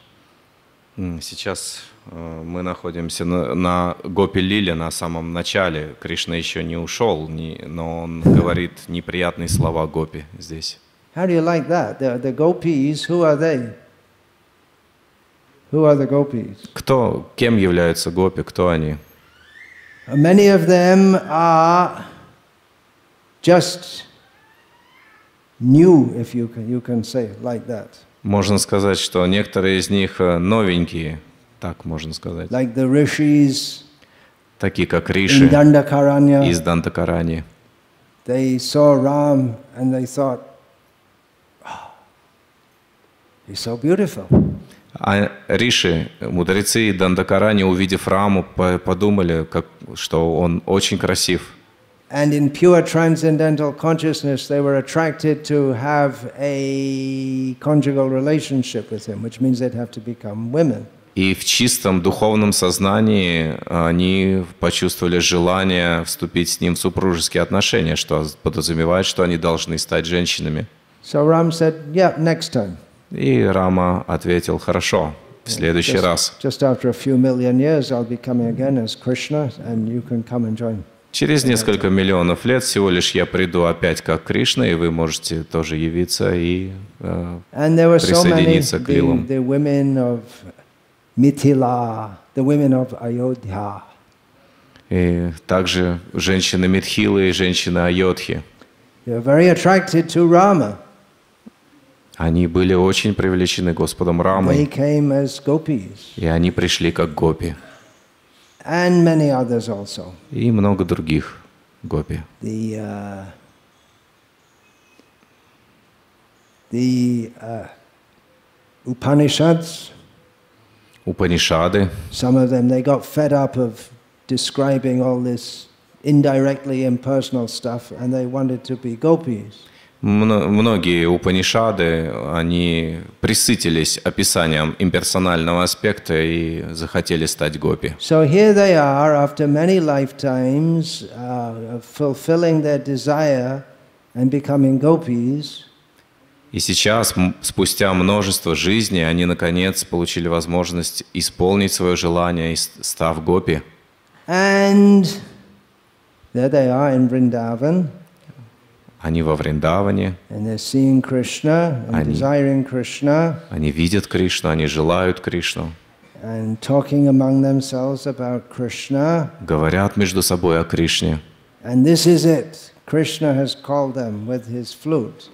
S2: Сейчас мы находимся на Гопи-лиле, на самом начале. Кришна еще не ушел, но он говорит неприятные слова гопи здесь.
S1: How do you like that? The gopis, who are they? Who are the gopis?
S2: Кем являются гопи? Кто они?
S1: Many of them are just new, if you can say it like that.
S2: Можно сказать, что некоторые из них новенькие, так можно сказать.
S1: Like the rishis,
S2: такие как Риши из Дандакарани.
S1: They saw Ram and they thought, oh, he's so beautiful.
S2: А Риши, мудрецы Дандакарани, увидев Раму, подумали, что он очень красив.
S1: And in pure transcendental consciousness, they were attracted to have a conjugal relationship with him, which means they'd have to become women.
S2: И в чистом духовном сознании они почувствовали желание вступить с ним в супружеские отношения, что подразумевает, что они должны стать женщинами.
S1: So Ram said, "Yeah, next time."
S2: И Рама ответил: хорошо, в следующий раз.
S1: Just after a few million years, I'll be coming again as Krishna, and you can come and join.
S2: Через несколько миллионов лет всего лишь я приду опять как Кришна, и вы можете тоже явиться и присоединиться к лилам.
S1: The women of Mithila, the women of Ayodhya.
S2: И также женщины Митхилы и женщины Айодхи.
S1: They were very attracted to Rama.
S2: Они были очень привлечены Господом Рамой.
S1: They came as gopis.
S2: И они пришли как гопи.
S1: And many others also.
S2: И много других гопи.
S1: The Upanishads.
S2: Упанишады.
S1: Some of them, they got fed up of describing all this indirectly impersonal stuff, and they wanted to be gopis.
S2: Многие Упанишады, они присытились описанием имперсонального аспекта и захотели стать гопи.
S1: So here they are, after many lifetimes, fulfilling their desire and becoming gopis.
S2: И сейчас, спустя множество жизней, они наконец получили возможность исполнить свое желание, став гопи.
S1: And there they are in Vrindavan.
S2: Они во Вриндаване.
S1: And they're seeing Krishna and desiring Krishna.
S2: Они видят Кришну, они желают Кришну.
S1: And talking among themselves about Krishna.
S2: Говорят между собой о Кришне.
S1: And this is it. Krishna has called them with his flute.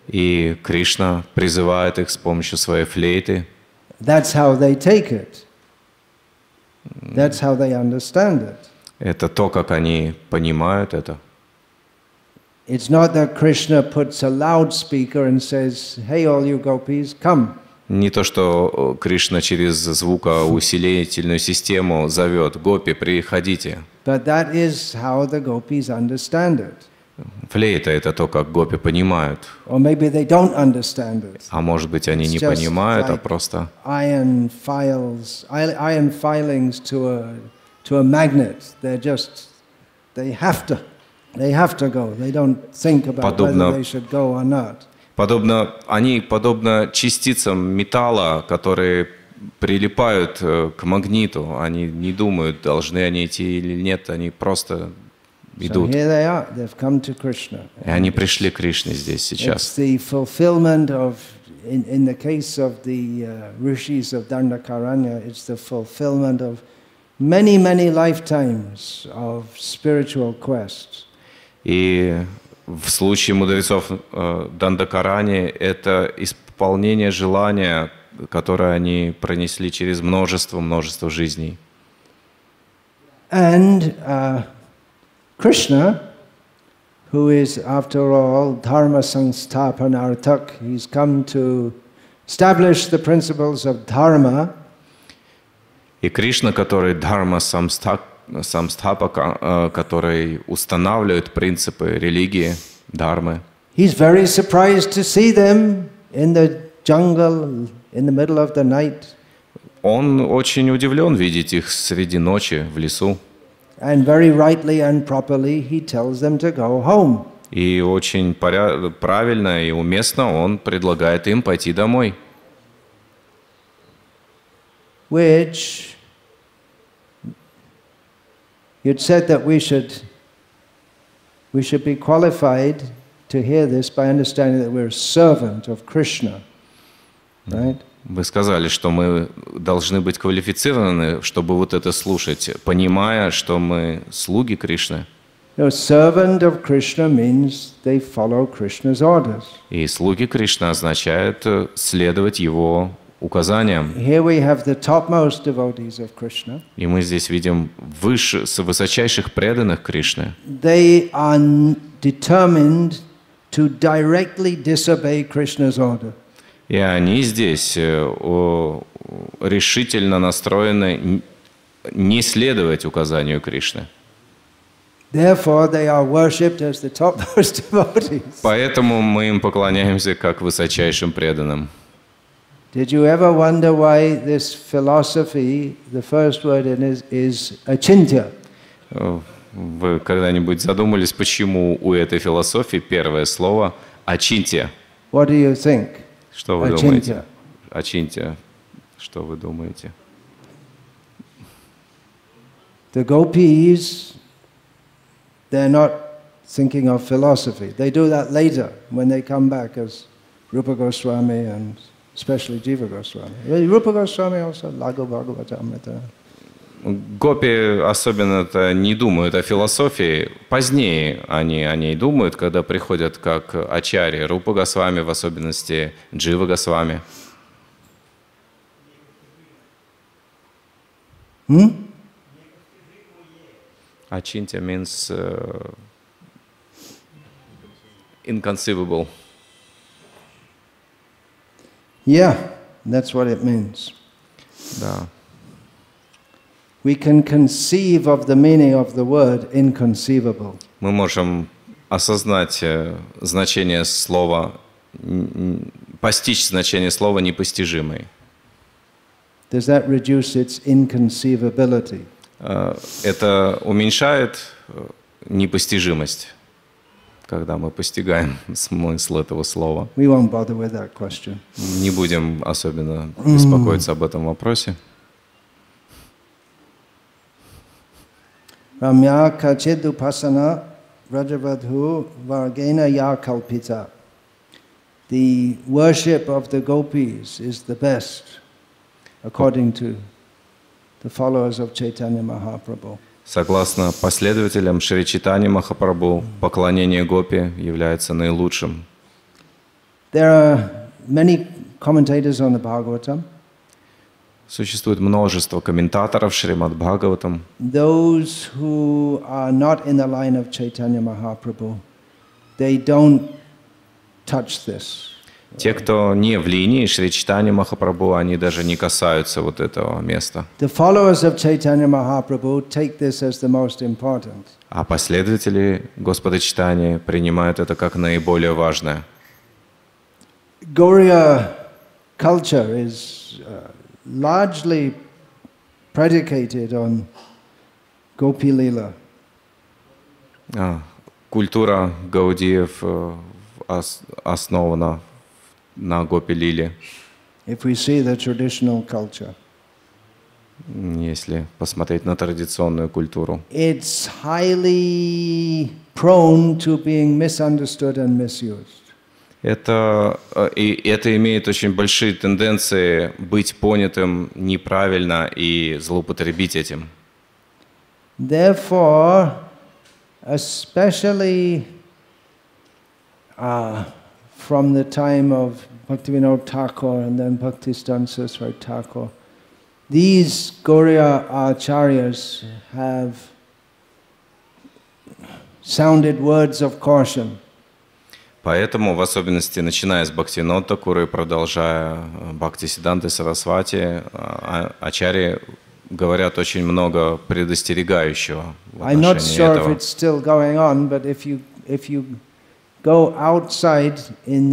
S2: И Кришна призывает их с помощью своей флейты.
S1: That's how they take it. That's how they understand it.
S2: Это то, как они понимают это.
S1: It's not that Krishna puts a loudspeaker and says, "Hey, all you gopis, come."
S2: Не то, что Кришна через звукоусилительную систему зовет: «Гопи, приходите».
S1: But that is how the gopis understand it.
S2: Флейта — это то, как гопи понимают.
S1: Or maybe they don't understand it.
S2: А может быть, они не понимают, а просто...
S1: Iron filings to a magnet. They have to go. They don't think about whether they should go or not.
S2: Они подобно частицам металла, которые прилипают к магниту. Они не думают, должны они идти или нет, они просто идут.
S1: So here they are. They've come to Krishna.
S2: И они пришли к Кришне здесь сейчас.
S1: It's the fulfillment of, in the case of the rishis of Dandakaranya, it's the fulfillment of many, many lifetimes of spiritual quests.
S2: И в случае мудрецов Дандакарани это исполнение желания, которое они пронесли через множество жизней.
S1: And Krishna, who is, after all, Dharma Sangsthapanartak, he's come to establish the principles of Dharma.
S2: И Кришна, который Дхарма Самстхапака, который устанавливает принципы религии, дхармы.
S1: He's very surprised to see them in the jungle in the middle of the night.
S2: Он очень удивлен видеть их среди ночи в лесу.
S1: And very rightly and properly he tells them to go home.
S2: И очень правильно и уместно он предлагает им пойти домой.
S1: Which you'd said that we should be qualified to hear this by understanding that we're a servant of Krishna, right?
S2: Вы сказали, что мы должны быть квалифицированы, чтобы вот это слушать, понимая, что мы слуги Кришны.
S1: No, servant of Krishna means they follow Krishna's orders.
S2: И слуги Кришны означают следовать его указаниям.
S1: Here we have the topmost devotees of Krishna.
S2: И мы здесь видим высочайших преданных Кришны.
S1: They are determined to directly disobey Krishna's order.
S2: И они здесь решительно настроены не следовать указанию Кришны.
S1: Therefore, they are worshipped as the topmost devotees.
S2: Поэтому мы им поклоняемся как высочайшим преданным.
S1: Did you ever wonder why this philosophy, the first word in it is achintya?
S2: Вы когда-нибудь задумались, почему у этой философии первое слово «ачинтия»?
S1: What do you think?
S2: Что вы думаете? Ачинтия. Что вы думаете?
S1: The gopis, they're not thinking of philosophy. They do that later when they come back as Rupa Goswami and especially Jiva Goswami. Rupa Goswami also, Laghu Bhagavatamrita.
S2: Гопи особенно-то не думают о философии. Позднее они о ней думают, когда приходят как ачарьи, Рупа Госвами, в особенности Джива Госвами. Achintya means inconceivable.
S1: Yeah, that's what it means.
S2: Да.
S1: We can conceive of the meaning of the word inconceivable.
S2: Мы можем осознать значение слова, постичь значение слова непостижимый.
S1: Does that reduce its inconceivability?
S2: Это уменьшает непостижимость, когда мы постигаем смысл этого слова.
S1: We won't bother with that question.
S2: Не будем особенно беспокоиться об этом вопросе.
S1: Ramya kachid upasana rajavadhu vargena ya kalpita. The worship of the gopis is the best, according to the followers of Chaitanya Mahaprabhu.
S2: Согласно последователям Шри Чайтаньи Махапрабху, поклонение Гопи является наилучшим.
S1: There are many commentators on the Bhagavatam.
S2: Существует множество комментаторов Шримад Бхагаватам.
S1: Those who are not in the line of Chaitanya Mahaprabhu, they don't touch this.
S2: Те, кто не в линии Шри Чайтаньи Махапрабху, они даже не касаются вот этого места.
S1: The followers of Chaitanya Mahaprabhu take this as the most important.
S2: А последователи Господа Чайтаньи принимают это как наиболее важное.
S1: Gauriya culture is largely predicated on Gopi Lila.
S2: Культура гаудиев основана на Гопи Лиле.
S1: If we see the traditional culture,
S2: если посмотреть на традиционную культуру,
S1: it's highly prone to being misunderstood and misused.
S2: Это имеет очень большие тенденции быть понятым неправильно и злоупотребить этим.
S1: Therefore, especially from the time of Bhaktivinoda Thakur and then Bhaktisiddhanta Saraswati Thakur, these Gauriya acharyas have sounded words of caution.
S2: Поэтому, в особенности, начиная с Бхактивинода Thakura и продолжая Бхактисиддханты Сарасвати, ачарьи говорят очень много предостерегающего в
S1: I'm not
S2: отношении
S1: sure if
S2: этого.
S1: it's still going on, but if you go outside in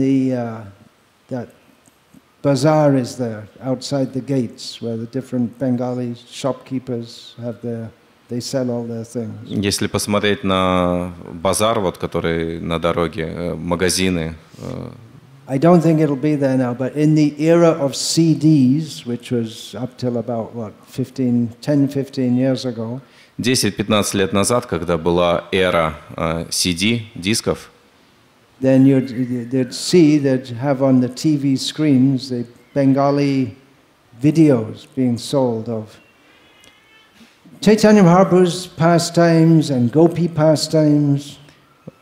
S1: that bazaar is there, outside the gates, where the different Bengali shopkeepers they sell all their things.
S2: Если посмотреть на базар, вот, который на дороге, магазины.
S1: I don't think it'll be there now, but in the era of CDs, which was up till about, 10-15 years ago,
S2: 10-15 лет назад, когда была эра CD, дисков,
S1: then you'd see that have on the TV screens the Bengali videos being sold of Chaitanya Mahaprabhu's pastimes and Gopi pastimes.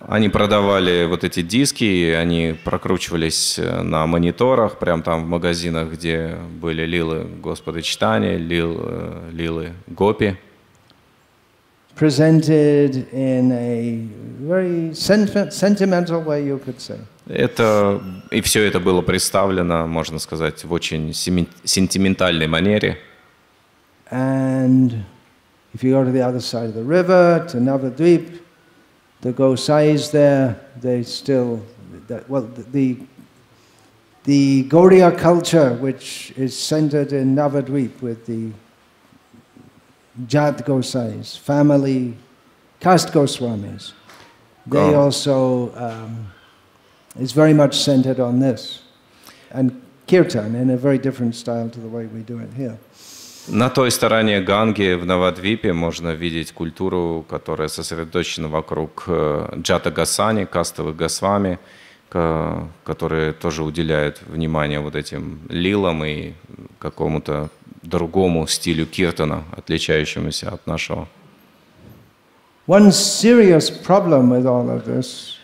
S2: они продавали вот эти диски, и они прокручивались на мониторах, прямо там в магазинах, где были лилы Господа Чайтаньи, лилы Гопи.
S1: Presented in a very sentimental way, you could say.
S2: И все это было представлено, можно сказать, в очень сентиментальной манере.
S1: And if you go to the other side of the river, to Navadvip, the Gosais there, they still, the Gauriya culture, which is centered in Navadvip with the Jat Gosais, family, caste Goswamis, they also is very much centered on this. And Kirtan in a very different style to the way we do it here.
S2: На той стороне Ганги, в Навадвипе, можно видеть культуру, которая сосредоточена вокруг Джата Госани, кастовых Госвами, которые тоже уделяют внимание вот этим лилам и какому-то другому стилю киртана, отличающемуся от нашего.
S1: One serious problem with all of this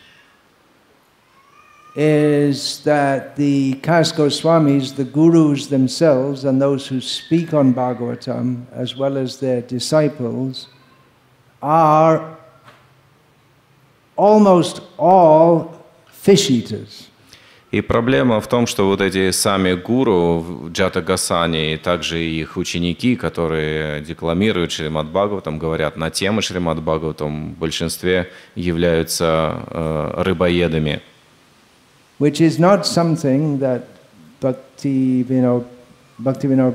S1: is that the caste Goswamis, the gurus themselves, and those who speak on Bhagavatam, as well as their disciples, are almost all fish eaters.
S2: И проблема в том, что вот эти сами гуру Джата Госани и также их ученики, которые декламируют Шримад Бхагаватам, говорят на темы Шримад Бхагаватам, в большинстве являются рыбоедами.
S1: Which is not something that Bhaktivinoda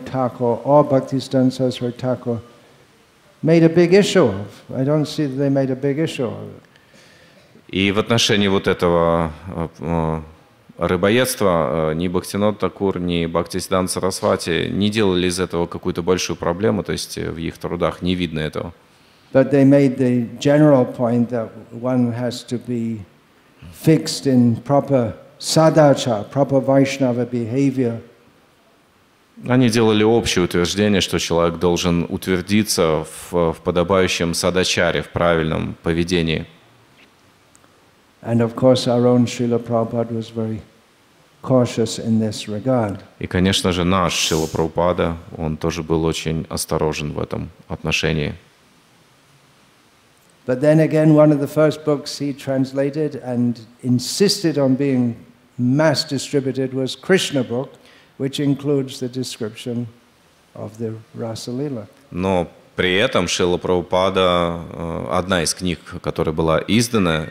S1: Thakur or Bhaktisiddhanta Saraswati Thakur made a big issue of. I don't see that they made a big issue of it.
S2: И в отношении вот этого рыбоедства ни Бхактивинода Thakura, ни Бхактисиддханта Сарасвати не делали из этого какую-то большую проблему, то есть в их трудах не видно этого.
S1: But they made the general point that one has to be fixed in proper sadachara, proper Vaishnava behavior,
S2: Они делали общее утверждение, что человек должен утвердиться в подобающем садачаре, в правильном поведении.
S1: And of course, our own Srila Prabhupada was very cautious in this regard.
S2: И, конечно же, наш Шрила Прабхупада, он тоже был очень осторожен в этом отношении.
S1: But then again, one of the first books he translated and insisted on being mass distributed was Krishna book, which includes the description of the Rasa Lila.
S2: Но при этом Шрила Прабхупада, одна из книг, которая была издана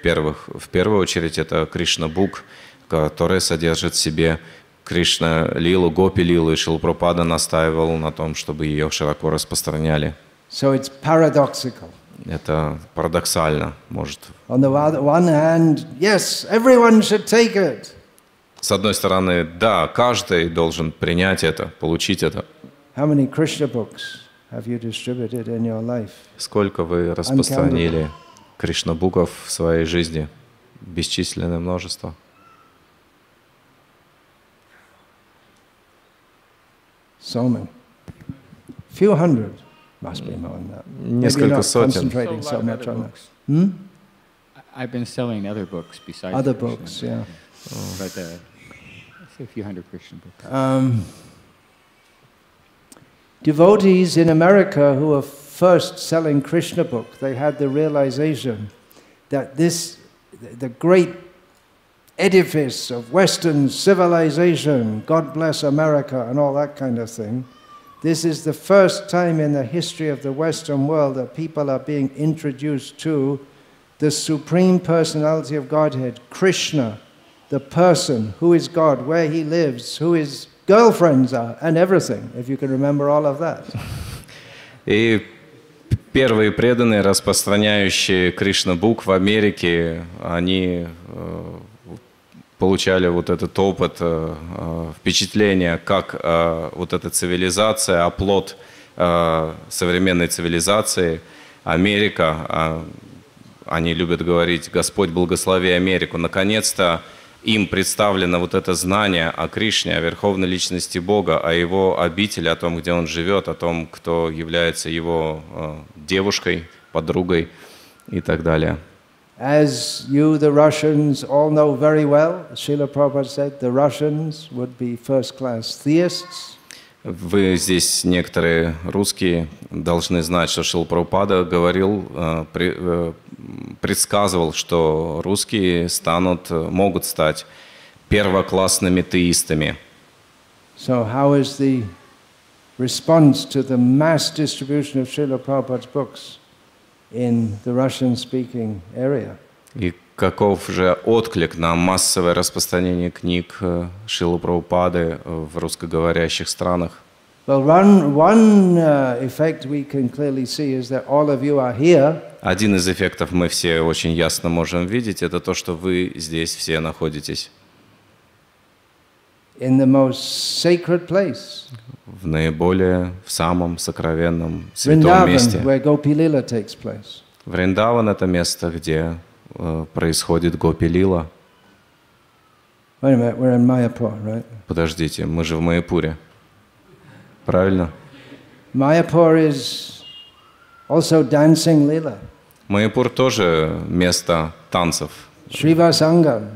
S2: в первую очередь, это Кришна Бук, которая содержит в себе Кришна Лилу, Гопи Лилу, и Шрила Прабхупада настаивал на том, чтобы ее широко распространяли.
S1: So it's paradoxical.
S2: Это парадоксально, может.
S1: On the one hand, yes, everyone should take it.
S2: С одной стороны, да, каждый должен принять это, получить это.
S1: How many Krishna books have you distributed in your life?
S2: Сколько вы распространили Кришна-буков в своей жизни? Бесчисленное множество.
S1: So many. Few hundred. Must be more than that.
S2: Несколько сотен.
S1: Concentrating so much on that.
S9: I've been selling other books besides
S1: Other
S9: Krishna,
S1: books, yeah.
S9: But I'd say a few hundred Krishna books.
S1: Devotees in America who were first selling Krishna book, they had the realization that the great edifice of Western civilization, God bless America and all that kind of thing, this is the first time in the history of the Western world that people are being introduced to the Supreme Personality of Godhead, Krishna, the person, who is God, where he lives, who his girlfriends are, and everything, if you can remember all of that.
S2: И первые преданные, распространяющие Кришна-бук в Америке, они получали вот этот опыт, впечатление, как вот эта цивилизация, оплот современной цивилизации, Америка, они любят говорить «Господь благослови Америку». Наконец-то им представлено вот это знание о Кришне, о Верховной Личности Бога, о Его обители, о том, где Он живет, о том, кто является Его девушкой, подругой и так далее.
S1: As you, the Russians, all know very well, Srila Prabhupada said, the Russians would be first-class theists.
S2: Вы здесь, некоторые русские, должны знать, что Шрила Прабхупада говорил, предсказывал, что русские могут стать первоклассными теистами.
S1: So how is the response to the mass distribution of Srila Prabhupada's books in the Russian-speaking area?
S2: И каков же отклик на массовое распространение книг Шрилы Прабхупады в русскоговорящих странах?
S1: Well, one effect we can clearly see is that all of you are here.
S2: Один из эффектов мы все очень ясно можем видеть, это то, что вы здесь все находитесь.
S1: In the most sacred place.
S2: В самом сокровенном, святом месте.
S1: Vrindavan, where Gopi Lila takes place.
S2: Вриндаван — это место, где происходит Гопи Лила.
S1: Wait a minute, we're in Mayapur, right?
S2: Подождите, мы же в Майяпуре. Правильно?
S1: Mayapur is also dancing Lila.
S2: Майяпур тоже место танцев.
S1: Srivasangam,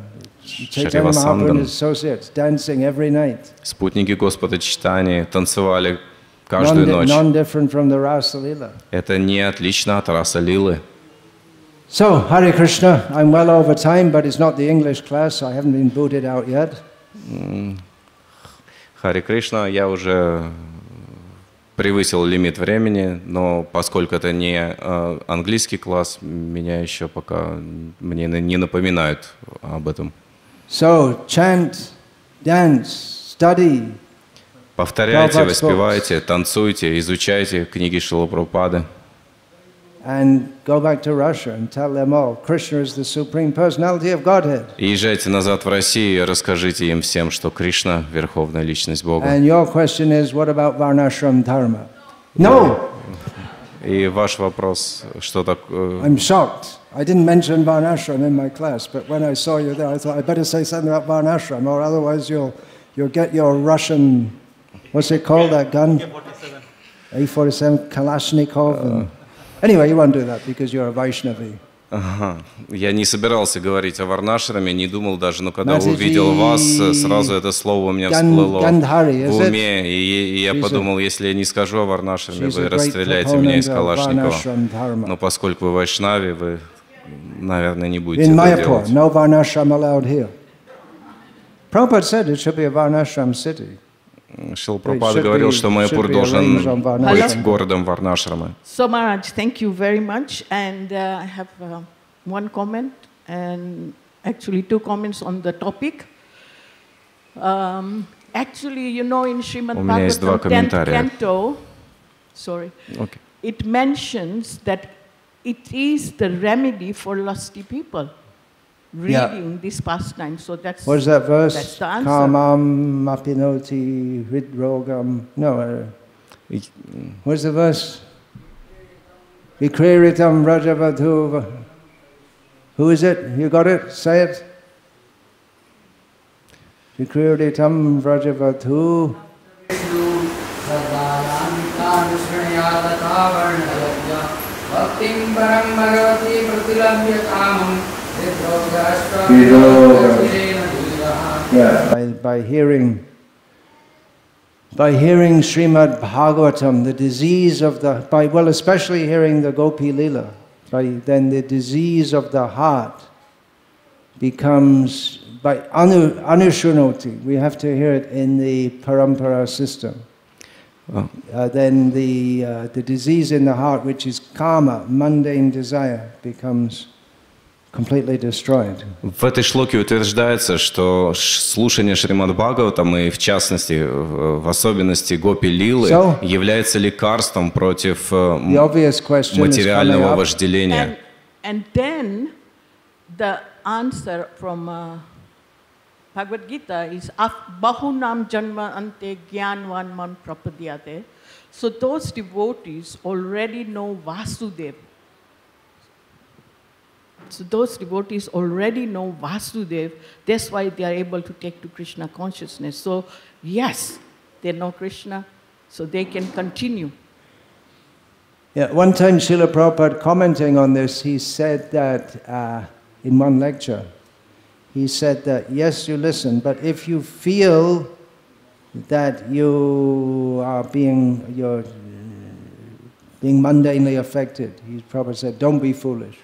S1: Chaitanya Mahaprabhu and his associates dancing every night.
S2: Спутники Господа Чайтаньи танцевали каждую ночь.
S1: Non-different from the Rasa Lila.
S2: Это не отлично от Раса Лилы.
S1: So, Hare Krishna, I'm well over time, but it's not the English class, so I haven't been booted out yet.
S2: Харе Кришна, я уже превысил лимит времени, но поскольку это не английский класс, меня еще пока мне не напоминают об этом.
S1: So, chant, dance, study.
S2: Повторяйте, воспевайте, танцуйте, изучайте книги Шрилы Прабхупады.
S1: And go back to Russia and tell them all, Krishna is the Supreme Personality of Godhead.
S2: И езжайте назад в Россию и расскажите им всем, что Кришна — Верховная Личность Бога.
S1: And your question is, what about Varnashram Dharma? No!
S2: И ваш вопрос, что такое?
S1: I'm shocked. I didn't mention Varnashram in my class, but when I saw you there, I thought I better say something about Varnashram, or otherwise you'll get your Russian What's it called, that gun?
S4: AK-47.
S1: A47 Kalashnikov. Anyway, you won't do that because you're a Vaishnavi.
S2: Ага. Я не собирался говорить о Варнашраме, не думал даже, но когда
S1: That's
S2: увидел
S1: the
S2: вас, сразу это слово у меня всплыло
S1: Gandhari,
S2: в
S1: is it?
S2: уме, и я
S1: She's
S2: подумал, если я не скажу о Варнашраме,
S1: She's
S2: вы
S1: a great
S2: расстреляете меня из
S1: proponent of
S2: Калашникова.
S1: Varnashram Dharma.
S2: Но поскольку вы вайшнави, вы, наверное, не будете
S1: In
S2: это
S1: Mayapur,
S2: делать.
S1: no Varnashram allowed here. Prabhupada said it should be a Varnashram city.
S2: Шрила Прабхупада говорил, что Майяпур должен быть городом Варнашрамы.
S10: So Maharaj, thank you very much. And I have one comment and actually two comments on the topic. Actually, you know, in Srimad
S2: У меня есть два
S10: Bhagavatam 10th
S2: комментария.
S10: canto, it mentions that it is the remedy for lusty people. Reading this pastime. So that's
S1: What is that verse?
S10: That's the answer.
S1: Kamam mapinoti hridrogam. No. What's the verse? Vikriritam rajavadhu. Who is it? You got it? Say it. Vikriritam rajavadhu. By hearing Srimad Bhagavatam, the disease of the, especially hearing the Gopi Lila, then the disease of the heart becomes, by anushunoti, we have to hear it in the parampara system. Then the disease in the heart, which is karma, mundane desire, becomes completely destroyed.
S2: В этой шлоке утверждается, что слушание Шримад Бхагаватам и в частности, в особенности Гопи Лилы, является лекарством против материального вожделения.
S10: And then the answer from Bhagavad Gita is Bahunam Janma Ante Gyanvan Man Prapadyate. So those devotees already know Vasudeva. So those devotees already know Vasudeva. That's why they are able to take to Krishna consciousness. So yes, they know Krishna, so they can continue.
S1: Yeah, one time Srila Prabhupada commenting on this, he said that in one lecture, he said that, yes, you listen, but if you feel that you're being mundanely affected, he probably said, don't be foolish.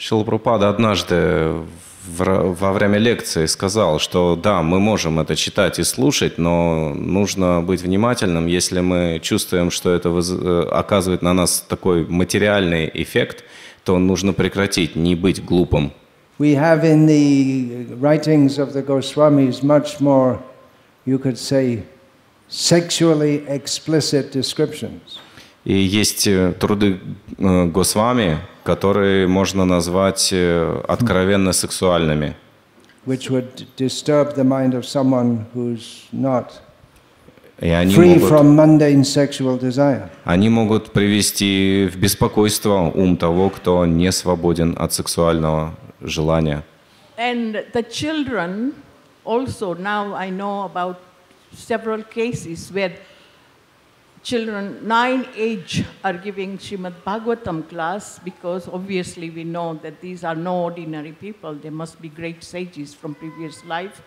S2: Шрила Прабхупада однажды во время лекции сказал, что да, мы можем это читать и слушать, но нужно быть внимательным, если мы чувствуем, что это оказывает на нас такой материальный эффект, то нужно прекратить, не быть глупым.
S1: We have in the writings of the Goswamis much more, you could say, sexually explicit descriptions.
S2: И есть труды Госвами, которые можно назвать откровенно сексуальными.
S1: Which would disturb the mind of someone who's not
S2: free
S1: from mundane sexual desire.
S2: Они могут привести в беспокойство ум того, кто не свободен от сексуального желания.
S10: And the children also, now I know about several cases where children 9 age are giving Srimad Bhagavatam class because obviously we know that these are no ordinary people. They must be great sages from previous life.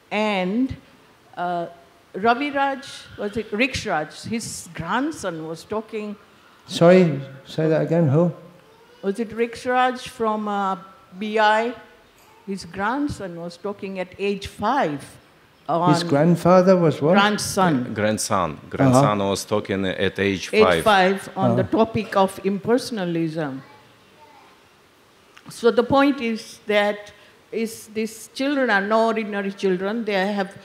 S10: And Raviraj, was it Rikshraj, his grandson was talking.
S1: Sorry, say that again, who?
S10: Was it Rikshraj from BI? His grandson was talking at age 5.
S1: His grandfather was what?
S10: Grandson.
S2: Grandson was talking at age 5.
S10: Age 5 on the topic of impersonalism. So the point is that these children are no ordinary children. They have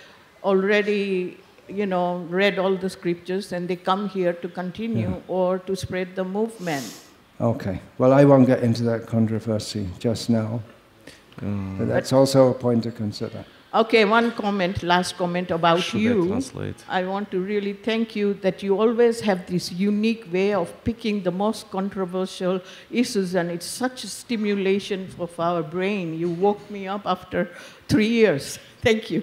S10: already, read all the scriptures and they come here to continue or to spread the movement.
S1: Okay. Well, I won't get into that controversy just now. But that's also a point to consider.
S10: Okay, one comment, last comment about you. I want to really thank you that you always have this unique way of picking the most controversial issues, and it's such a stimulation of our brain. You woke me up after 3 years. Thank you.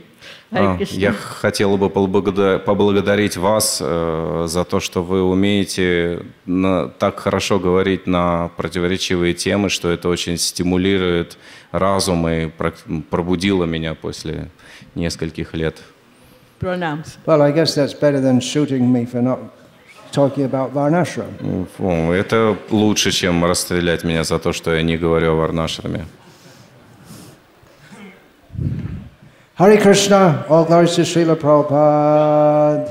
S10: Hare Krishna.
S2: Я хотел бы поблагодарить вас за то, что вы умеете так хорошо говорить на противоречивые темы, что это очень стимулирует разум и пробудило меня после нескольких лет.
S10: Pranams.
S1: Well, I guess that's better than shooting me for not talking about Varnashram.
S2: Это лучше, чем расстрелять меня за то, что я не говорю о Варнашраме.
S1: Hare Krishna, all glories to Srila Prabhupada.